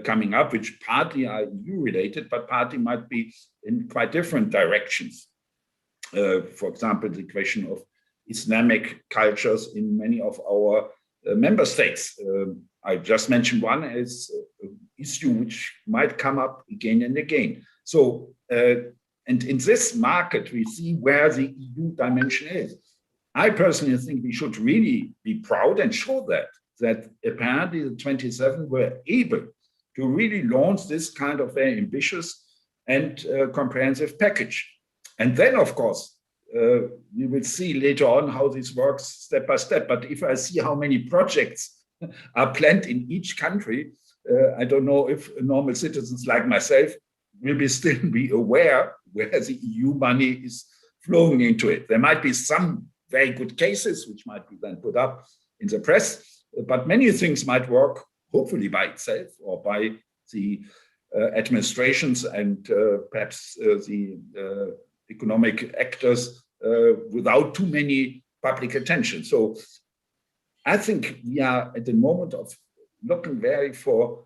coming up, which partly are EU related, but partly might be in quite different directions. For example, the question of Islamic cultures in many of our member states. I just mentioned one as an issue which might come up again and again. So, and in this market, we see where the EU dimension is. I personally think we should really be proud and show that apparently the 27 were able to really launch this kind of very ambitious and comprehensive package. And then, of course, we will see later on how this works step by step. But if I see how many projects are planned in each country, I don't know if normal citizens like myself will still be aware where the EU money is flowing into it. There might be some very good cases which might be then put up in the press, but many things might work hopefully by itself or by the administrations and perhaps the economic actors without too many public attention. So I think we are at the moment of looking very forward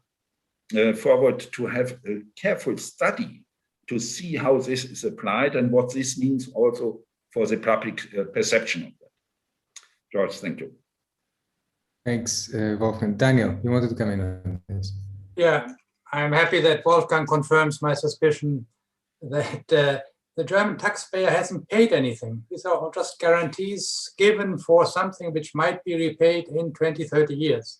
to have a careful study to see how this is applied and what this means also for the public perception of that. George, thank you. Thanks, Wolfgang. Daniel, you wanted to come in on this? Yeah, I'm happy that Wolfgang confirms my suspicion that the German taxpayer hasn't paid anything. These are just guarantees given for something which might be repaid in 20, 30 years.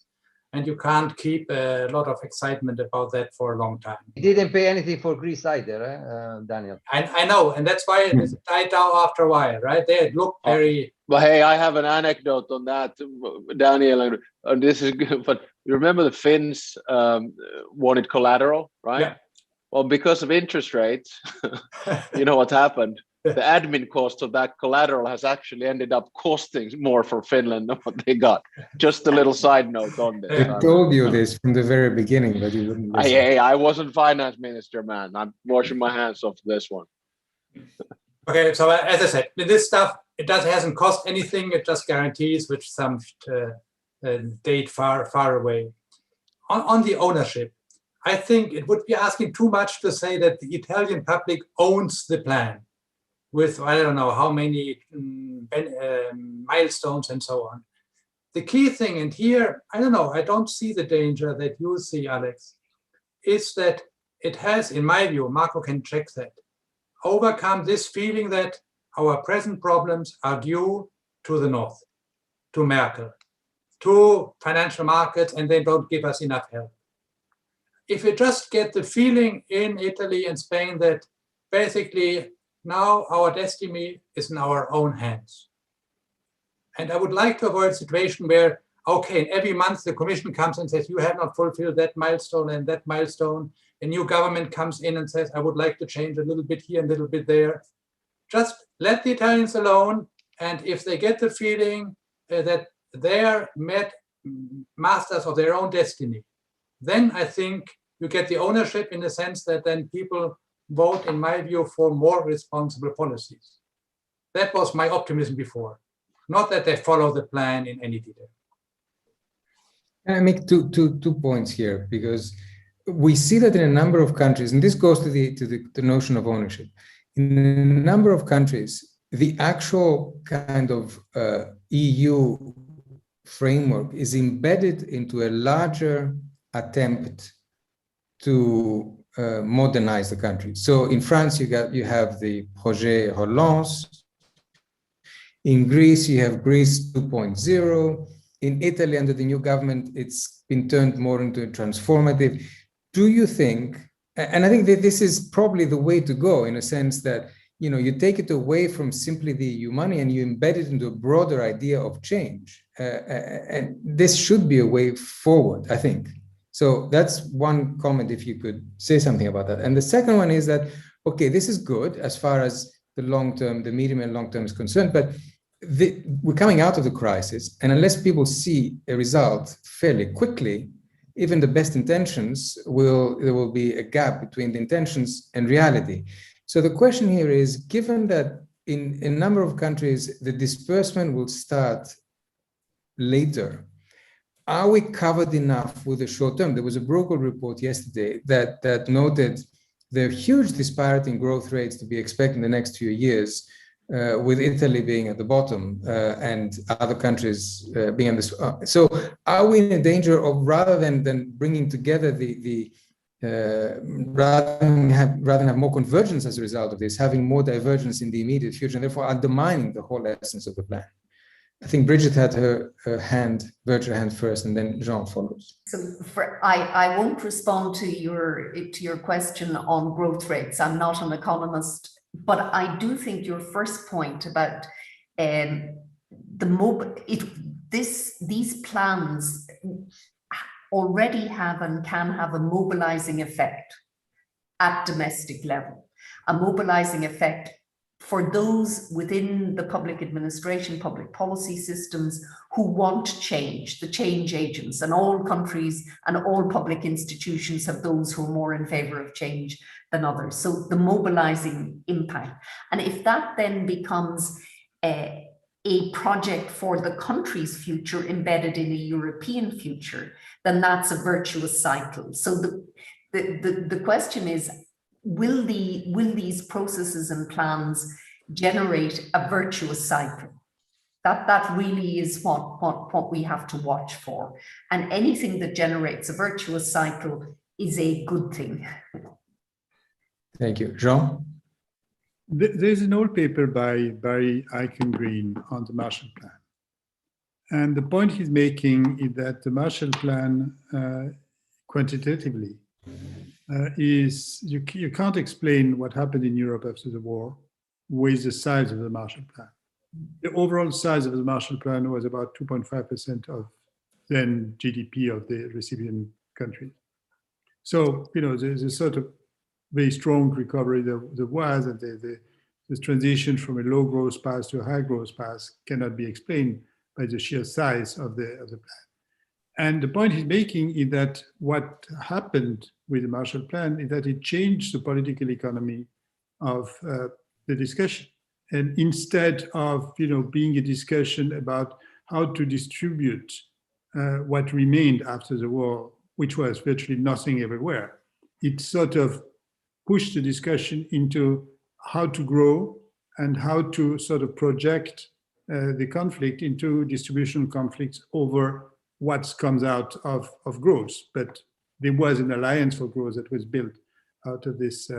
And you can't keep a lot of excitement about that for a long time. He didn't pay anything for Greece either, Daniel. I know, and that's why it died down after a while, right? They look very... Well, hey, I have an anecdote on that, Daniel, and this is good, but you remember the Finns wanted collateral, right? Yeah. Well, because of interest rates, you know what happened? The admin cost of that collateral has actually ended up costing more for Finland than what they got. Just a little side note on this. I told you this from the very beginning, but you wouldn't listen. I wasn't finance minister, man. I'm washing my hands off this one. Okay, so as I said, this stuff, it hasn't cost anything. It just guarantees which some date far away. On the ownership, I think it would be asking too much to say that the Italian public owns the plan with, I don't know how many milestones and so on. The key thing, and here, I don't know, I don't see the danger that you see, Alex, is that it has, in my view, Marco can check that, overcome this feeling that our present problems are due to the North, to Merkel, to financial markets, and they don't give us enough help. If you just get the feeling in Italy and Spain that basically now our destiny is in our own hands. And I would like to avoid a situation where, okay, every month the Commission comes and says, you have not fulfilled that milestone and that milestone. A new government comes in and says, I would like to change a little bit here and a little bit there. Just let the Italians alone. And if they get the feeling that they're masters of their own destiny, then I think you get the ownership in the sense that then people vote, in my view, for more responsible policies. That was my optimism before, not that they follow the plan in any detail. I make two points here, because we see that in a number of countries, and this goes to the notion of ownership. In a number of countries, the actual kind of EU framework is embedded into a larger attempt to modernize the country. So in France, you have the Projet Relance. In Greece, you have Greece 2.0. In Italy, under the new government, it's been turned more into a transformative. Do you think, and I think that this is probably the way to go, in a sense that, you know, you take it away from simply the EU money and you embed it into a broader idea of change. And this should be a way forward, I think. So that's one comment, if you could say something about that. And the second one is that, okay, this is good as far as the long term, the medium and long term is concerned, but we're coming out of the crisis, and unless people see a result fairly quickly, even the best intentions there will be a gap between the intentions and reality. So the question here is, given that in a number of countries, the disbursement will start later, are we covered enough with the short term? There was a Broker report yesterday that noted the huge disparity in growth rates to be expected in the next few years, with Italy being at the bottom and other countries being on this. So are we in a danger of, rather than bringing together rather than have more convergence as a result of this, having more divergence in the immediate future, and therefore undermining the whole essence of the plan? I think Brigid had her virtual hand first, and then Jean follows. So I won't respond to your question on growth rates. I'm not an economist, but I do think your first point about these plans already have and can have a mobilizing effect at domestic level, a mobilizing effect for those within the public administration, public policy systems who want change, the change agents, and all countries and all public institutions have those who are more in favor of change than others. So the mobilizing impact. And if that then becomes a project for the country's future embedded in a European future, then that's a virtuous cycle. So the question is, will these processes and plans generate a virtuous cycle? That really is what we have to watch for. And anything that generates a virtuous cycle is a good thing. Thank you. Jean? There's an old paper by Barry Eichengreen on the Marshall Plan. And the point he's making is that the Marshall Plan, quantitatively, is you can't explain what happened in Europe after the war with the size of the Marshall Plan. The overall size of the Marshall Plan was about 2.5% of then GDP of the recipient countries. So, you know, there's a sort of very strong recovery there was, and the transition from a low growth path to a high growth path cannot be explained by the sheer size of the plan. And the point he's making is that what happened with the Marshall Plan is that it changed the political economy of the discussion. And instead of, you know, being a discussion about how to distribute what remained after the war, which was virtually nothing everywhere, it sort of pushed the discussion into how to grow and how to sort of project the conflict into distributional conflicts over what comes out of growth. But there was an alliance for growth that was built out of this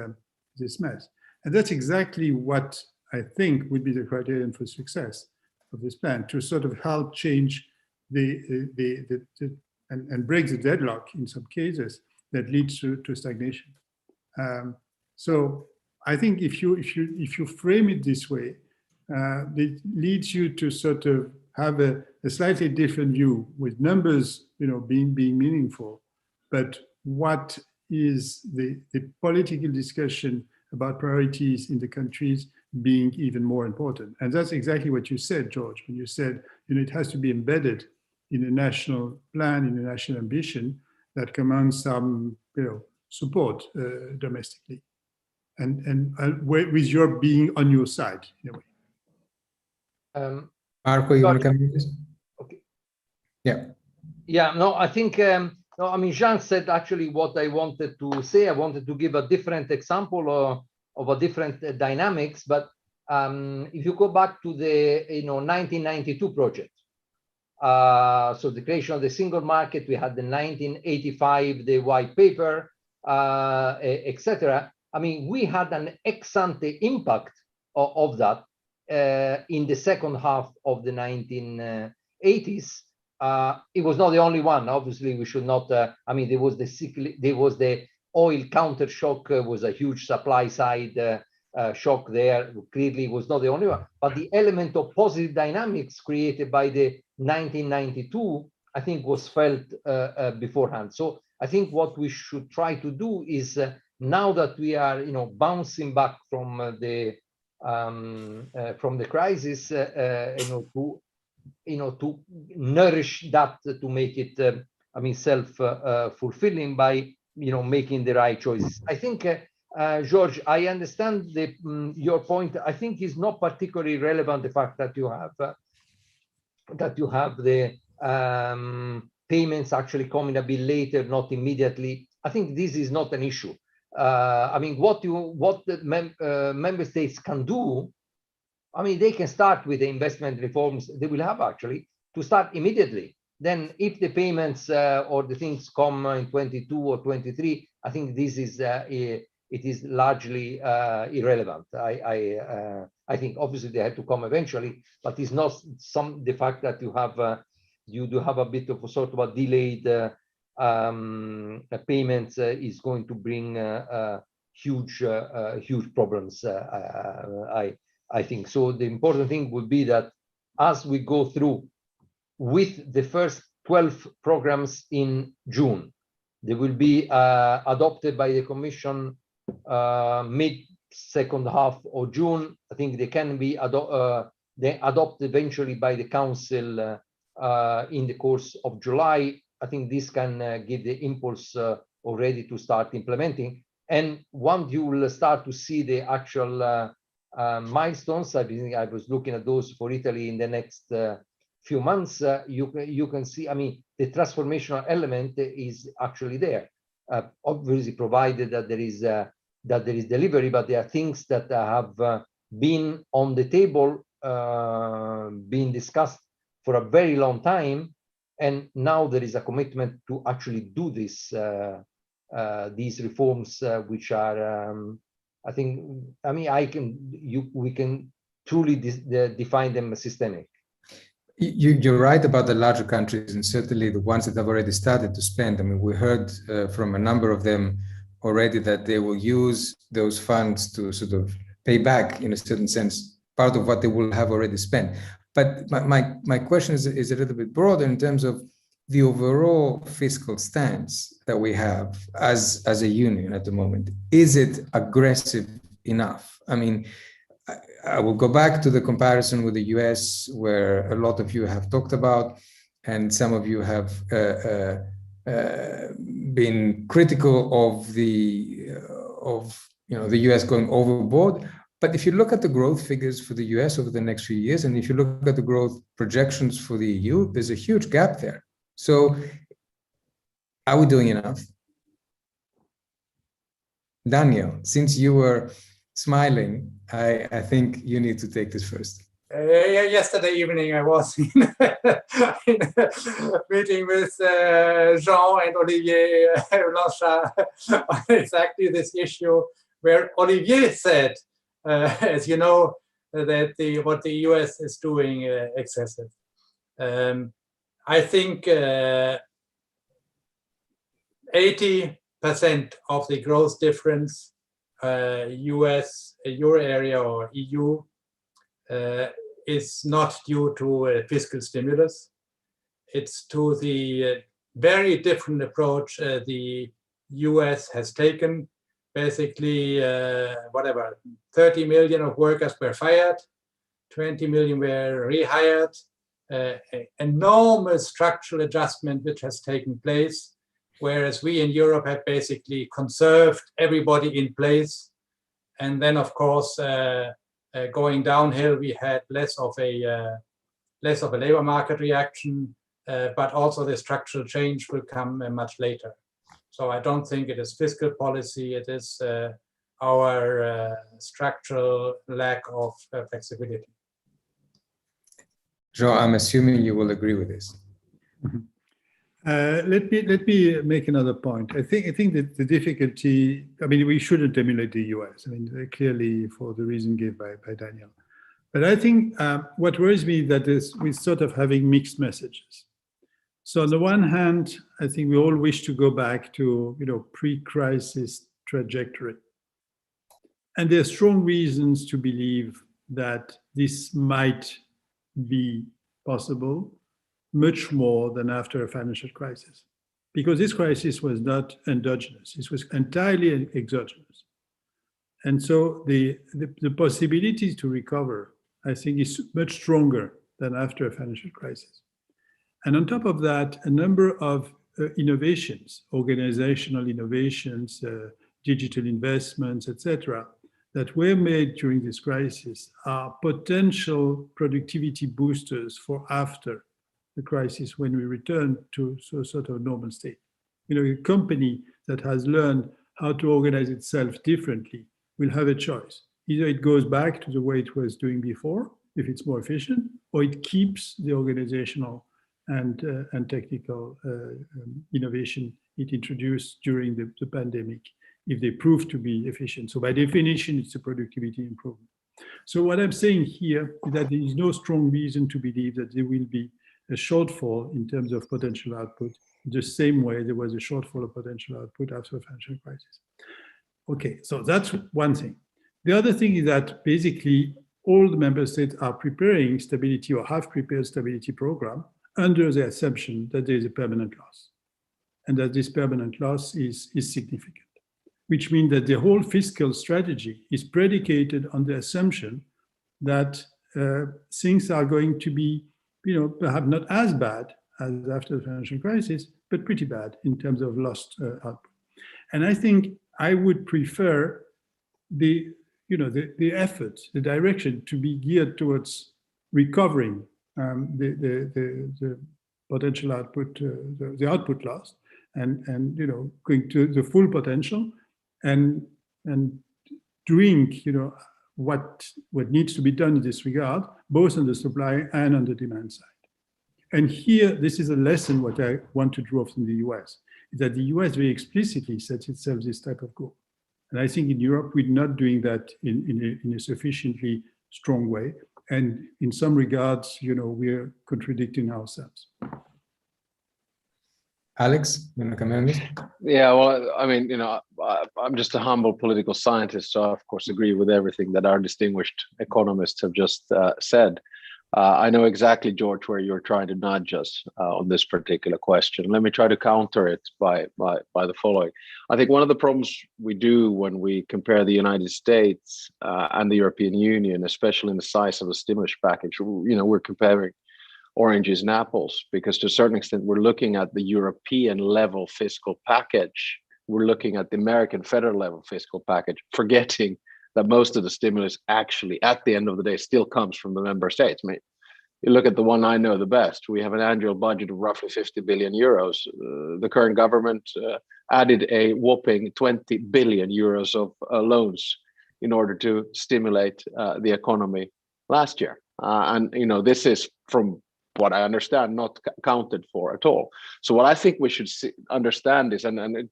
mess. And that's exactly what I think would be the criterion for success of this plan, to sort of help change and break the deadlock in some cases that leads to stagnation. So I think if you frame it this way, it leads you to sort of have a slightly different view, with numbers, you know, being meaningful, but what is the political discussion about priorities in the countries being even more important. And that's exactly what you said, George, when you said, you know, it has to be embedded in a national plan, in a national ambition that commands some, you know, support domestically, and with your being on your side in a way. Marco, you want to come in this? Okay. Yeah. Yeah, no, I think, no, I mean, Jean said actually what I wanted to say. I wanted to give a different example of a different dynamics, but if you go back to the 1992 project, so the creation of the single market, we had the 1985, the white paper, etc. I mean, we had an ex-ante impact of that in the second half of the 1980s, it was not the only one. Obviously, we should not. I mean, there was the oil counter shock. Was a huge supply side shock there. Clearly, was not the only one. But the element of positive dynamics created by the 1992, I think, was felt beforehand. So I think what we should try to do is now that we are, bouncing back from the crisis, to nourish that, to make it, self-fulfilling by, making the right choices. I think, George, I understand your point. I think it's not particularly relevant the fact that you have the payments actually coming a bit later, not immediately. I think this is not an issue. What the member states can do, they can start with the investment reforms they will have actually to start immediately. Then if the payments or the things come in 22 or 23, I think this is it is largely irrelevant. I think obviously they have to come eventually, but it's not the fact that you do have a bit of a sort of a delayed payments is going to bring huge problems. I think so. The important thing would be that as we go through with the first 12 programs in June, they will be adopted by the Commission mid-second half of June. I think they can be adopted eventually by the Council in the course of July. I think this can give the impulse already to start implementing. And once you will start to see the actual milestones, I think I was looking at those for Italy in the next few months, you can see, the transformational element is actually there. Obviously, provided that there is delivery, but there are things that have been on the table, being discussed for a very long time, and now there is a commitment to actually do this, these reforms, which are, I think, we can truly define them as systemic. You're right about the larger countries, and certainly the ones that have already started to spend. We heard from a number of them already that they will use those funds to sort of pay back, in a certain sense, part of what they will have already spent. But my question is a little bit broader in terms of the overall fiscal stance that we have as a union at the moment. Is it aggressive enough? I will go back to the comparison with the US, where a lot of you have talked about, and some of you have been critical of the US going overboard. But if you look at the growth figures for the US over the next few years, and if you look at the growth projections for the EU, there's a huge gap there. So are we doing enough? Daniel, since you were smiling, I think you need to take this first. Yesterday evening, I was in a meeting with Jean and Olivier Blanchard on exactly this issue, where Olivier said, as you know, that what the US is doing excessive. I think 80% of the growth difference, US, Euro area or EU, is not due to fiscal stimulus. It's to the very different approach the US has taken. Basically, 30 million of workers were fired, 20 million were rehired, enormous structural adjustment which has taken place, whereas we in Europe have basically conserved everybody in place. And then, of course, going downhill, we had less of a labor market reaction, but also the structural change will come much later. So I don't think it is fiscal policy, it is our structural lack of flexibility. Jean, I'm assuming you will agree with this. Let me make another point. I think that the difficulty, we shouldn't emulate the US, clearly for the reason given by Daniel. But I think what worries me that is we're sort of having mixed messages. So on the one hand, I think we all wish to go back to, pre-crisis trajectory. And there are strong reasons to believe that this might be possible much more than after a financial crisis. Because this crisis was not endogenous, it was entirely exogenous. And so the possibility to recover, I think, is much stronger than after a financial crisis. And on top of that, a number of innovations, organizational innovations, digital investments, etc., that were made during this crisis are potential productivity boosters for after the crisis when we return to a sort of normal state. A company that has learned how to organize itself differently will have a choice. Either it goes back to the way it was doing before, if it's more efficient, or it keeps the organizational and technical innovation it introduced during the pandemic, if they prove to be efficient. So by definition, it's a productivity improvement. So what I'm saying here is that there is no strong reason to believe that there will be a shortfall in terms of potential output, the same way there was a shortfall of potential output after the financial crisis. Okay, so that's one thing. The other thing is that basically all the member states are preparing stability or have prepared stability program under the assumption that there is a permanent loss and that this permanent loss is significant, which means that the whole fiscal strategy is predicated on the assumption that things are going to be, perhaps not as bad as after the financial crisis, but pretty bad in terms of lost output. And I think I would prefer the effort, the direction to be geared towards recovering the potential output, the output loss, and going to the full potential, and doing what needs to be done in this regard, both on the supply and on the demand side. And here, this is a lesson what I want to draw from the US, is that the US very explicitly sets itself this type of goal. And I think in Europe, we're not doing that in a sufficiently strong way. And in some regards, we're contradicting ourselves. Alex, you want to come in on this? Yeah, well, I mean, I'm just a humble political scientist, so I, of course, agree with everything that our distinguished economists have just said. I know exactly, George, where you're trying to nudge us on this particular question. Let me try to counter it by the following. I think one of the problems we do when we compare the United States and the European Union, especially in the size of the stimulus package, we're comparing oranges and apples, because to a certain extent, we're looking at the European level fiscal package. We're looking at the American federal level fiscal package, forgetting that most of the stimulus actually, at the end of the day, still comes from the member states. I mean, you look at the one I know the best, we have an annual budget of roughly 50 billion euros. The current government added a whopping 20 billion euros of loans in order to stimulate the economy last year. And this is, from what I understand, not counted for at all. So what I think we should understand is, and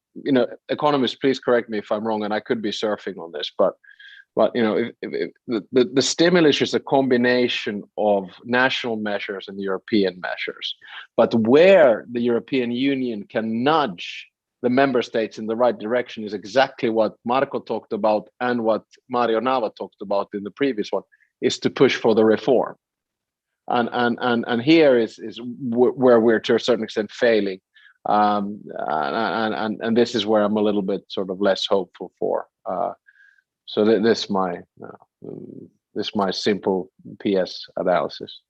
economists, please correct me if I'm wrong, and I could be surfing on this, but the stimulus is a combination of national measures and European measures. But where the European Union can nudge the member states in the right direction is exactly what Marco talked about and what Mario Nava talked about in the previous one, is to push for the reform. And here is where we're to a certain extent failing. And this is where I'm a little bit sort of less hopeful for. So this is my simple PS analysis.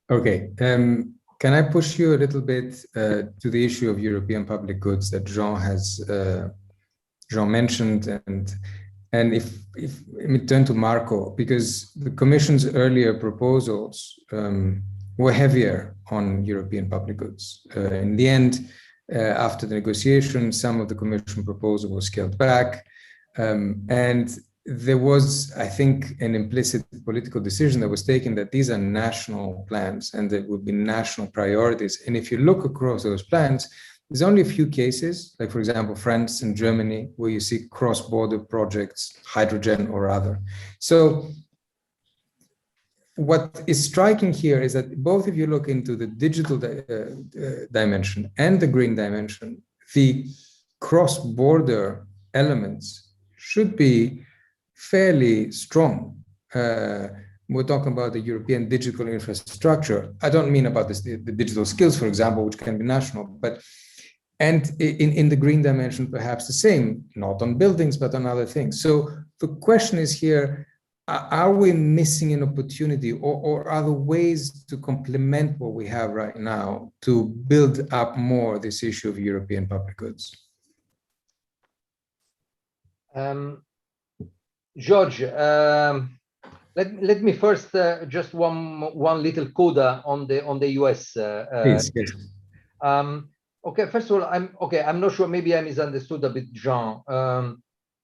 Okay. Can I push you a little bit to the issue of European public goods that Jean mentioned, and if let me turn to Marco, because the Commission's earlier proposals were heavier on European public goods. In the end, after the negotiation, some of the Commission proposal was scaled back. And there was, I think, an implicit political decision that was taken that these are national plans and there would be national priorities. And if you look across those plans, there's only a few cases, like, for example, France and Germany, where you see cross-border projects, hydrogen or other. So what is striking here is that both if you look into the digital dimension and the green dimension, the cross-border elements should be fairly strong. We're talking about the European digital infrastructure. I don't mean about the digital skills, for example, which can be national, but and in the green dimension, perhaps the same, not on buildings, but on other things. So the question is here, are we missing an opportunity, or are there ways to complement what we have right now to build up more this issue of European public goods? George, let me first just one little coda on the US. Please, yes. Okay, first of all, I'm not sure, maybe I misunderstood a bit, Jean,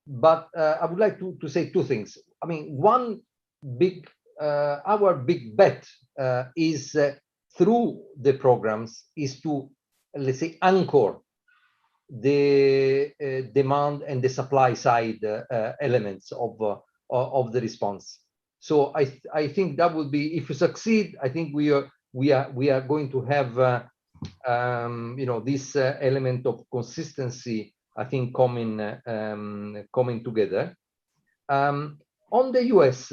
but I would like to say two things. I mean, one big, our big bet is through the programs is to, let's say, anchor the demand and the supply side elements of the response. So I think that would be, if we succeed, I think we are going to have this element of consistency, I think, coming together. On the US,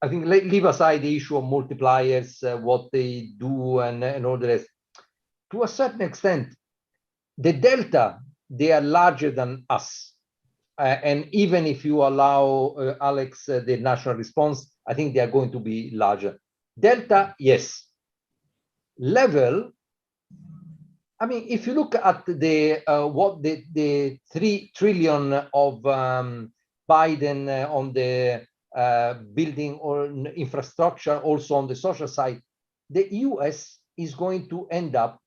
I think leave aside the issue of multipliers, what they do, and all the rest. To a certain extent, the delta, they are larger than us. And even if you allow, Alex, the national response, I think they are going to be larger. Delta, yes. Level, I mean, if you look at the what the 3 trillion of Biden on the building or infrastructure, also on the social side, the US is going to end up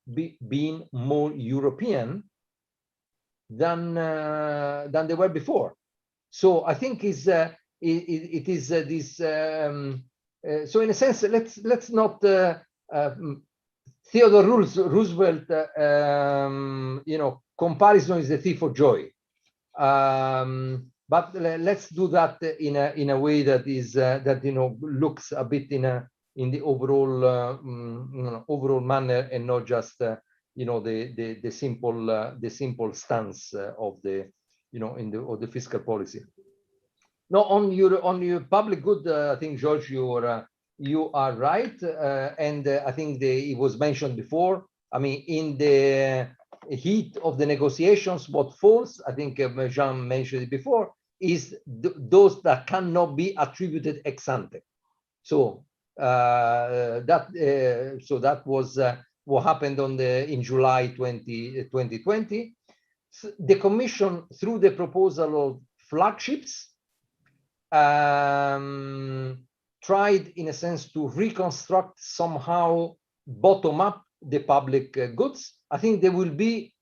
being more European than they were before. So I think it is this. So in a sense, let's not. Theodore Roosevelt, comparison is the thief of joy. But let's do that in a way that is looks a bit in the overall overall manner, and not just the simple stance of the of the fiscal policy. Now on your public good, I think, George, you are right, and I think it was mentioned before. I mean, in the heat of the negotiations, what falls, I think Jean mentioned it before, is those that cannot be attributed ex ante. So that was what happened in July 2020. The Commission, through the proposal of flagships, tried, in a sense, to reconstruct somehow bottom up the public goods. I think there will be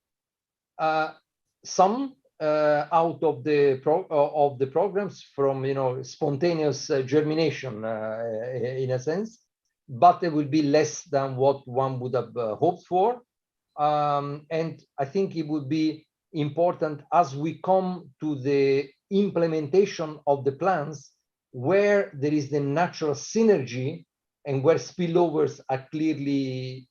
some out of the programs from spontaneous germination in a sense, but there will be less than what one would have hoped for. And I think it would be important as we come to the implementation of the plans, where there is the natural synergy and where spillovers are clearly,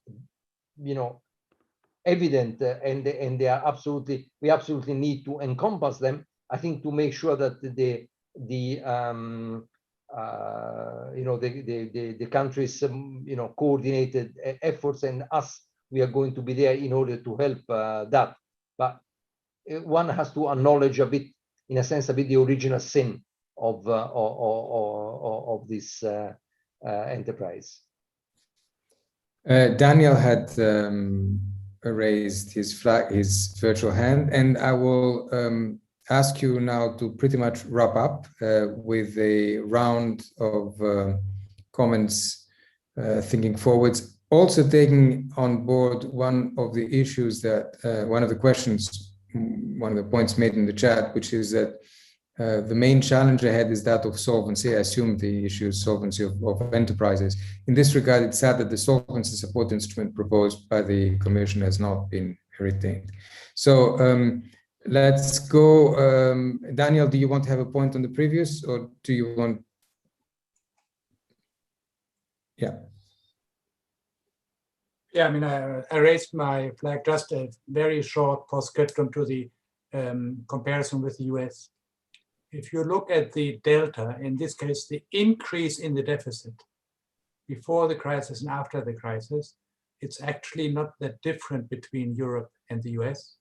evident, and they are we absolutely need to encompass them. I think to make sure that the countries' coordinated efforts, and us, we are going to be there in order to help that. But one has to acknowledge a bit, in a sense, a bit the original sin of this enterprise. Daniel had raised his virtual hand, and I will ask you now to pretty much wrap up with a round of comments, thinking forwards, also taking on board one of the issues that one of the points made in the chat, which is that the main challenge ahead is that of solvency. I assume the issue is solvency of enterprises. In this regard, it's sad that the solvency support instrument proposed by the Commission has not been retained. So let's go. Daniel, do you want to have a point on the previous, or do you want Yeah. Yeah, I mean, I raised my flag, just a very short postscriptum to the comparison with the US. If you look at the delta, in this case, the increase in the deficit before the crisis and after the crisis, it's actually not that different between Europe and the US,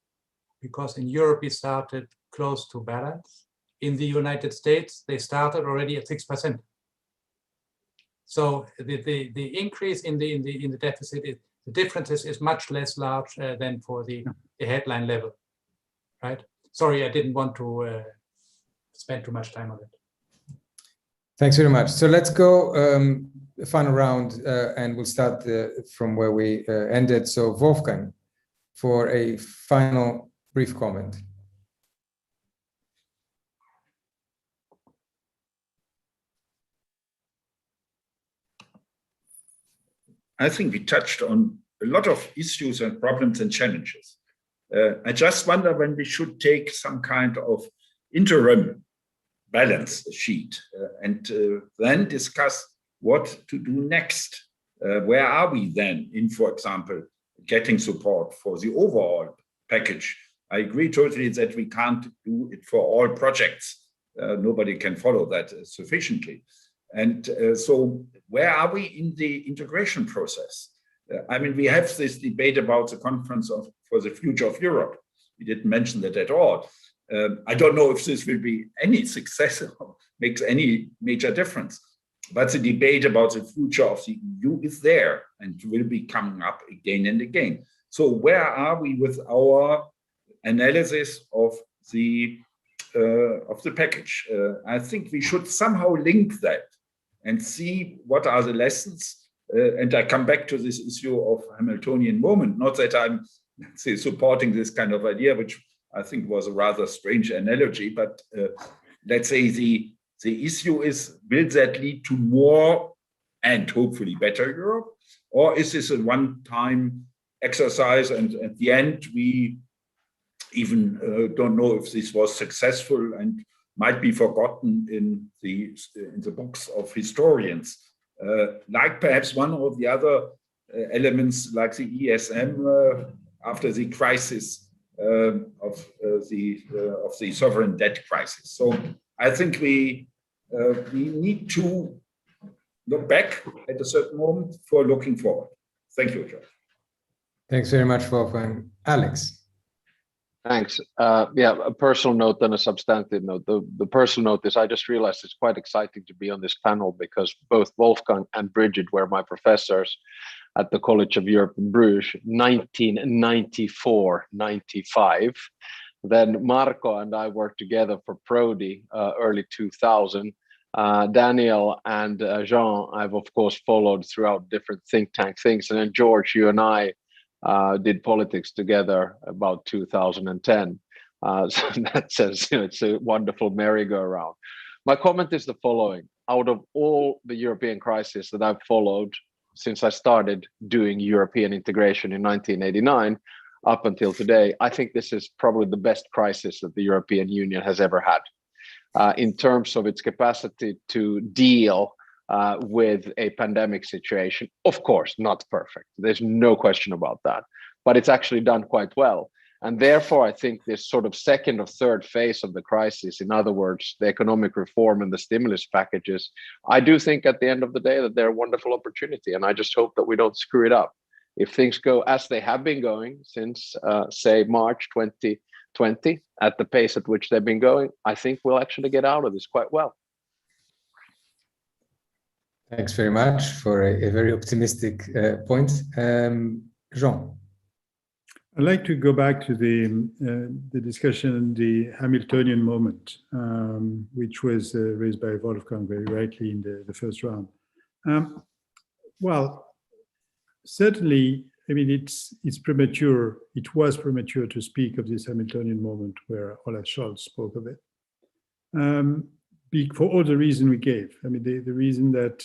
because in Europe, we started close to balance. In the United States, they started already at 6%. So the increase in the deficit, the difference is much less large than for the headline level, right? Sorry, I didn't want to spend too much time on it. Thanks very much. So let's go final round, and we'll start from where we ended. So Wolfgang, for a final brief comment. I think we touched on a lot of issues and problems and challenges. I just wonder when we should take some kind of interim balance sheet and then discuss what to do next. Where are we then in, for example, getting support for the overall package? I agree totally that we can't do it for all projects. Nobody can follow that sufficiently. And so where are we in the integration process? I mean, we have this debate about the conference for the future of Europe. We didn't mention that at all. I don't know if this will be any success or makes any major difference. But the debate about the future of the EU is there and will be coming up again and again. So where are we with our analysis of the package? I think we should somehow link that and see what are the lessons. And I come back to this issue of Hamiltonian moment. Not that I'm supporting this kind of idea, which I think was a rather strange analogy, but let's say the issue is, will that lead to more and hopefully better Europe? Or is this a one-time exercise and at the end we even don't know if this was successful and might be forgotten in the books of historians, like perhaps one or the other elements like the ESM after the crisis of the sovereign debt crisis. So I think we need to look back at a certain moment for looking forward. Thank you, George. Thanks very much, Wolfgang. Alex. Thanks. Yeah, a personal note and a substantive note. The personal note is I just realized it's quite exciting to be on this panel because both Wolfgang and Brigid were my professors at the College of Europe in Bruges, 1994-95. Then Marco and I worked together for Prodi, early 2000. Daniel and Jean, I've of course followed throughout different think tank things. And then George, you and I did politics together about 2010. So that says, it's a wonderful merry-go-round. My comment is the following. Out of all the European crises that I've followed since I started doing European integration in 1989 up until today, I think this is probably the best crisis that the European Union has ever had in terms of its capacity to deal with a pandemic situation. Of course, not perfect. There's no question about that, but it's actually done quite well. And therefore, I think this sort of second or third phase of the crisis, in other words, the economic reform and the stimulus packages, I do think at the end of the day that they're a wonderful opportunity. And I just hope that we don't screw it up. If things go as they have been going since, say, March 2020, at the pace at which they've been going, I think we'll actually get out of this quite well. Thanks very much for a very optimistic point. Jean. I'd like to go back to the discussion, the Hamiltonian moment, which was raised by Wolfgang very rightly in the first round. Well, certainly, I mean, it's premature. It was premature to speak of this Hamiltonian moment where Olaf Scholz spoke of it. For all the reason we gave. I mean, the reason that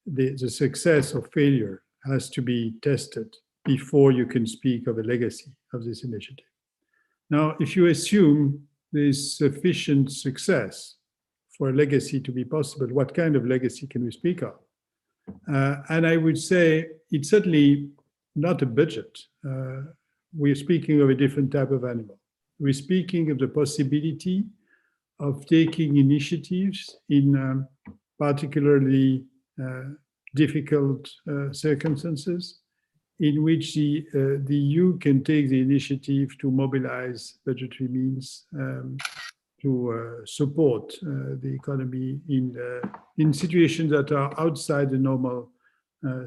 the success or failure has to be tested before you can speak of a legacy of this initiative. Now, if you assume there's sufficient success for a legacy to be possible, what kind of legacy can we speak of? And I would say it's certainly not a budget. We're speaking of a different type of animal. We're speaking of the possibility of taking initiatives in particularly difficult circumstances in which the EU can take the initiative to mobilize budgetary means to support the economy in situations that are outside the normal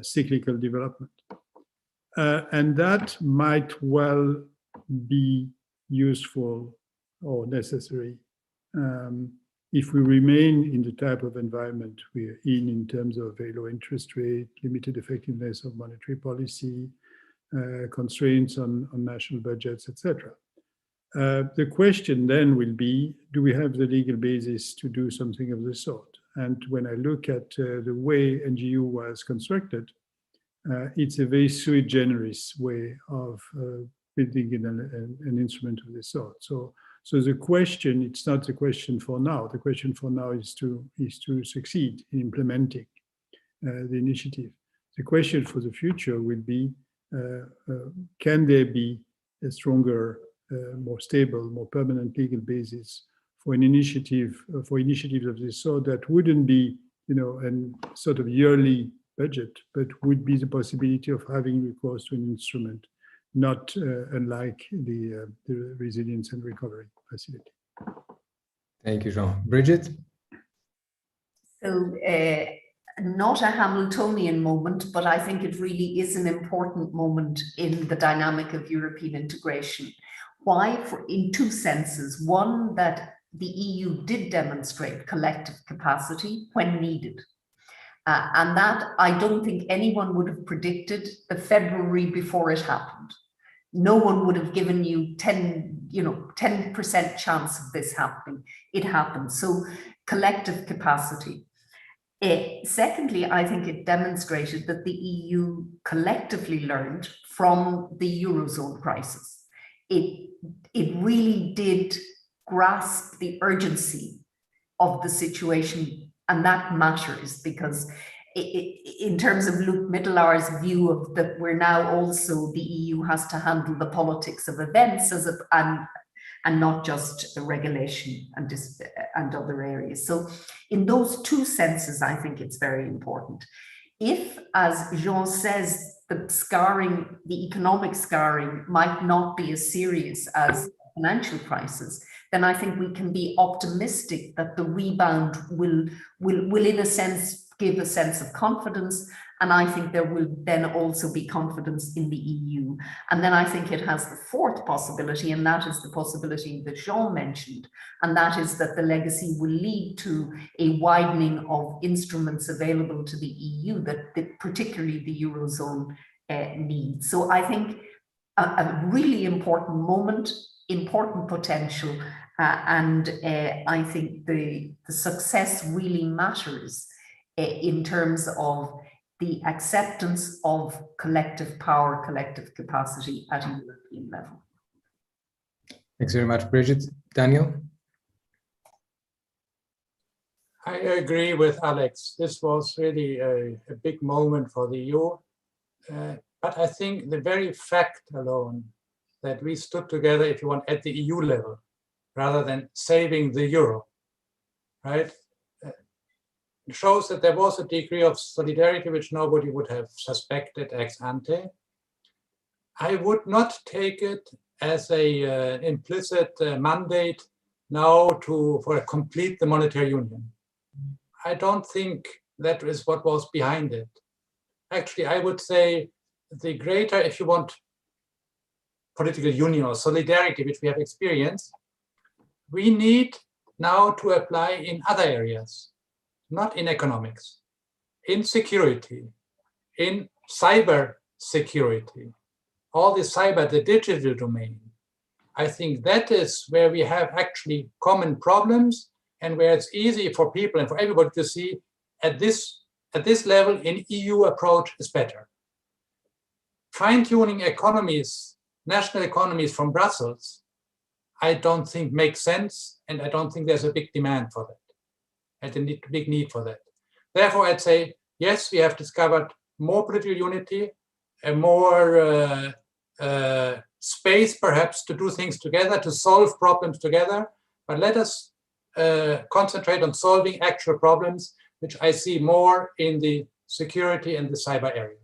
cyclical development. And that might well be useful or necessary if we remain in the type of environment we're in terms of very low interest rate, limited effectiveness of monetary policy, constraints on national budgets, etc. The question then will be, do we have the legal basis to do something of the sort? And when I look at the way NGU was constructed, it's a very sui generis way of building in an instrument of this sort. So the question, it's not the question for now. The question for now is to succeed in implementing the initiative. The question for the future will be, can there be a stronger, more stable, more permanent legal basis for an initiative, for initiatives of this sort that wouldn't be, a sort of yearly budget, but would be the possibility of having recourse to an instrument, not unlike the resilience and recovery facility. Thank you, Jean. Brigid? So, not a Hamiltonian moment, but I think it really is an important moment in the dynamic of European integration. Why? In two senses. One, that the EU did demonstrate collective capacity when needed. And that I don't think anyone would have predicted the February before it happened. No one would have given you 10% chance of this happening. It happened. So collective capacity. Secondly, I think it demonstrated that the EU collectively learned from the Eurozone crisis. It really did grasp the urgency of the situation, and that matters because in terms of Luc Middelaar's view of that, we're now also, the EU has to handle the politics of events and not just regulation and other areas. So in those two senses, I think it's very important. If, as Jean says, the scarring, the economic scarring might not be as serious as the financial crisis, then I think we can be optimistic that the rebound will in a sense give a sense of confidence. And I think there will then also be confidence in the EU. And then I think it has the fourth possibility, and that is the possibility that Jean mentioned, and that is that the legacy will lead to a widening of instruments available to the EU that particularly the Eurozone needs. So I think a really important moment, important potential, and I think the success really matters in terms of the acceptance of collective power, collective capacity at a European level. Thanks very much, Brigid. Daniel? I agree with Alex. This was really a big moment for the EU. But I think the very fact alone that we stood together, if you want, at the EU level, rather than saving the euro, right? Shows that there was a degree of solidarity which nobody would have suspected ex ante. I would not take it as a implicit mandate now for complete the monetary union. I don't think that is what was behind it. Actually, I would say the greater, if you want, political union or solidarity which we have experienced, we need now to apply in other areas. Not in economics, in security, in cyber security, all the digital domain. I think that is where we have actually common problems and where it's easy for people and for everybody to see at this level an EU approach is better. Fine-tuning economies, national economies from Brussels, I don't think makes sense, and I don't think there's a big demand for that. And a big need for that. Therefore, I'd say yes, we have discovered more political unity, and more space perhaps to do things together, to solve problems together. But let us concentrate on solving actual problems, which I see more in the security and the cyber area.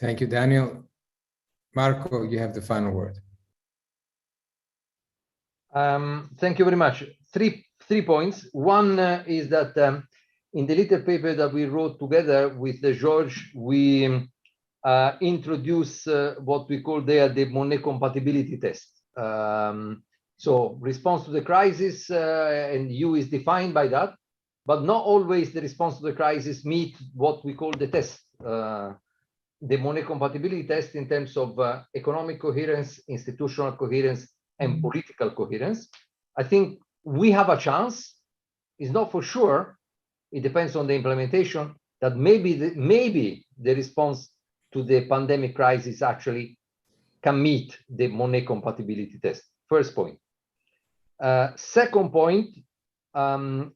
Thank you, Daniel. Marco, you have the final word. Thank you very much. Three points. One is that in the little paper that we wrote together with George, we introduce what we call there the Monnet compatibility test. So response to the crisis, and U is defined by that, but not always the response to the crisis meet what we call the test. The Monnet compatibility test in terms of economic coherence, institutional coherence, and political coherence. I think we have a chance. It's not for sure. It depends on the implementation, that maybe the response to the pandemic crisis actually can meet the Monnet compatibility test. First point. Second point,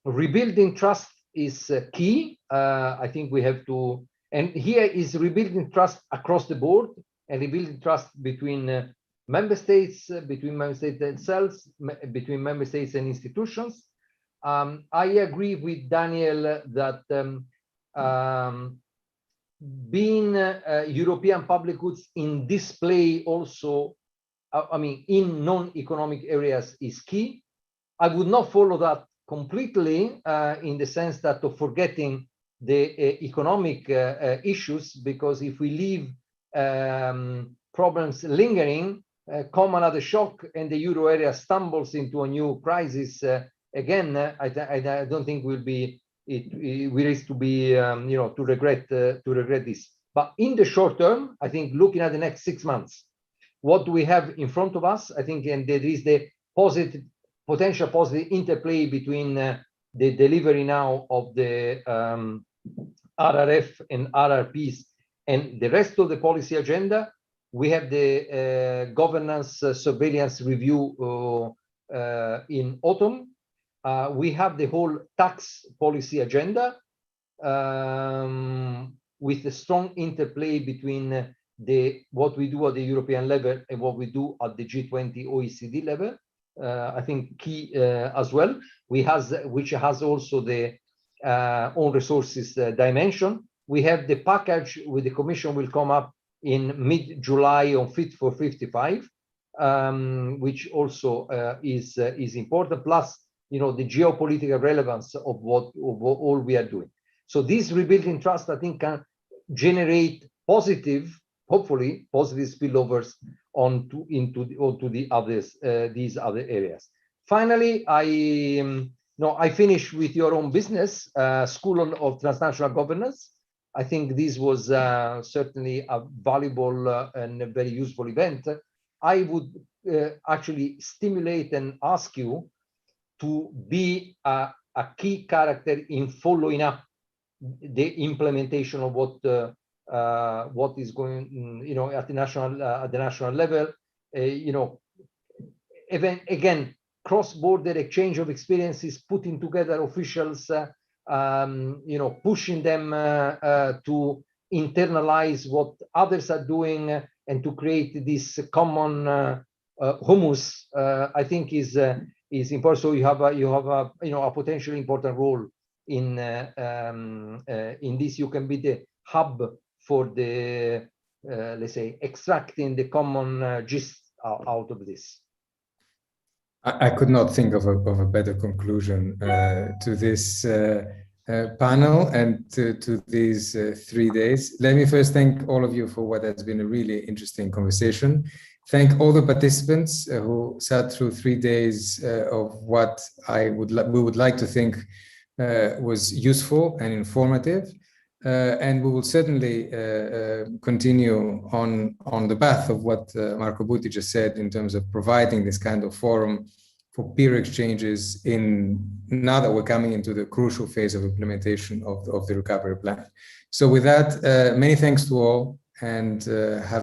rebuilding trust is key. I think we have to, and here is rebuilding trust across the board and rebuilding trust between member states, between member states themselves, between member states and institutions. I agree with Daniel that being European public goods in display also, I mean, in non-economic areas is key. I would not follow that completely in the sense that of forgetting the economic issues, because if we leave problems lingering, come another shock and the euro area stumbles into a new crisis, again, I don't think we'll be, we risk to be, you know, to regret this. But in the short term, I think looking at the next 6 months, what do we have in front of us? I think, and there is the potential positive interplay between the delivery now of the RRF and RRPs and the rest of the policy agenda. We have the governance surveillance review in autumn. We have the whole tax policy agenda with a strong interplay between what we do at the European level and what we do at the G20 OECD level. I think key as well. Which has also the own resources dimension. We have the package with the Commission will come up in mid-July on Fit for 55, which also is important. Plus, you know, the geopolitical relevance of what all we are doing. So this rebuilding trust, I think, can generate positive, hopefully positive spillovers onto the others, these other areas. Finally, I finish with your own business, School of Transnational Governance. I think this was certainly a valuable and a very useful event. I would actually stimulate and ask you to be a key character in following up the implementation of what is going, you know, at the national level. You know, again, cross-border exchange of experiences, putting together officials, you know, pushing them to internalize what others are doing and to create this common humus. I think is important. So you have a you know, a potentially important role in this. You can be the hub for the let's say extracting the common gist out of this. I could not think of a better conclusion to this panel and to these 3 days. Let me first thank all of you for what has been a really interesting conversation. Thank all the participants who sat through 3 days of what we would like to think was useful and informative. And we will certainly continue on the path of what Marco Buti just said in terms of providing this kind of forum for peer exchanges now that we're coming into the crucial phase of implementation of the recovery plan. So with that, many thanks to all, and have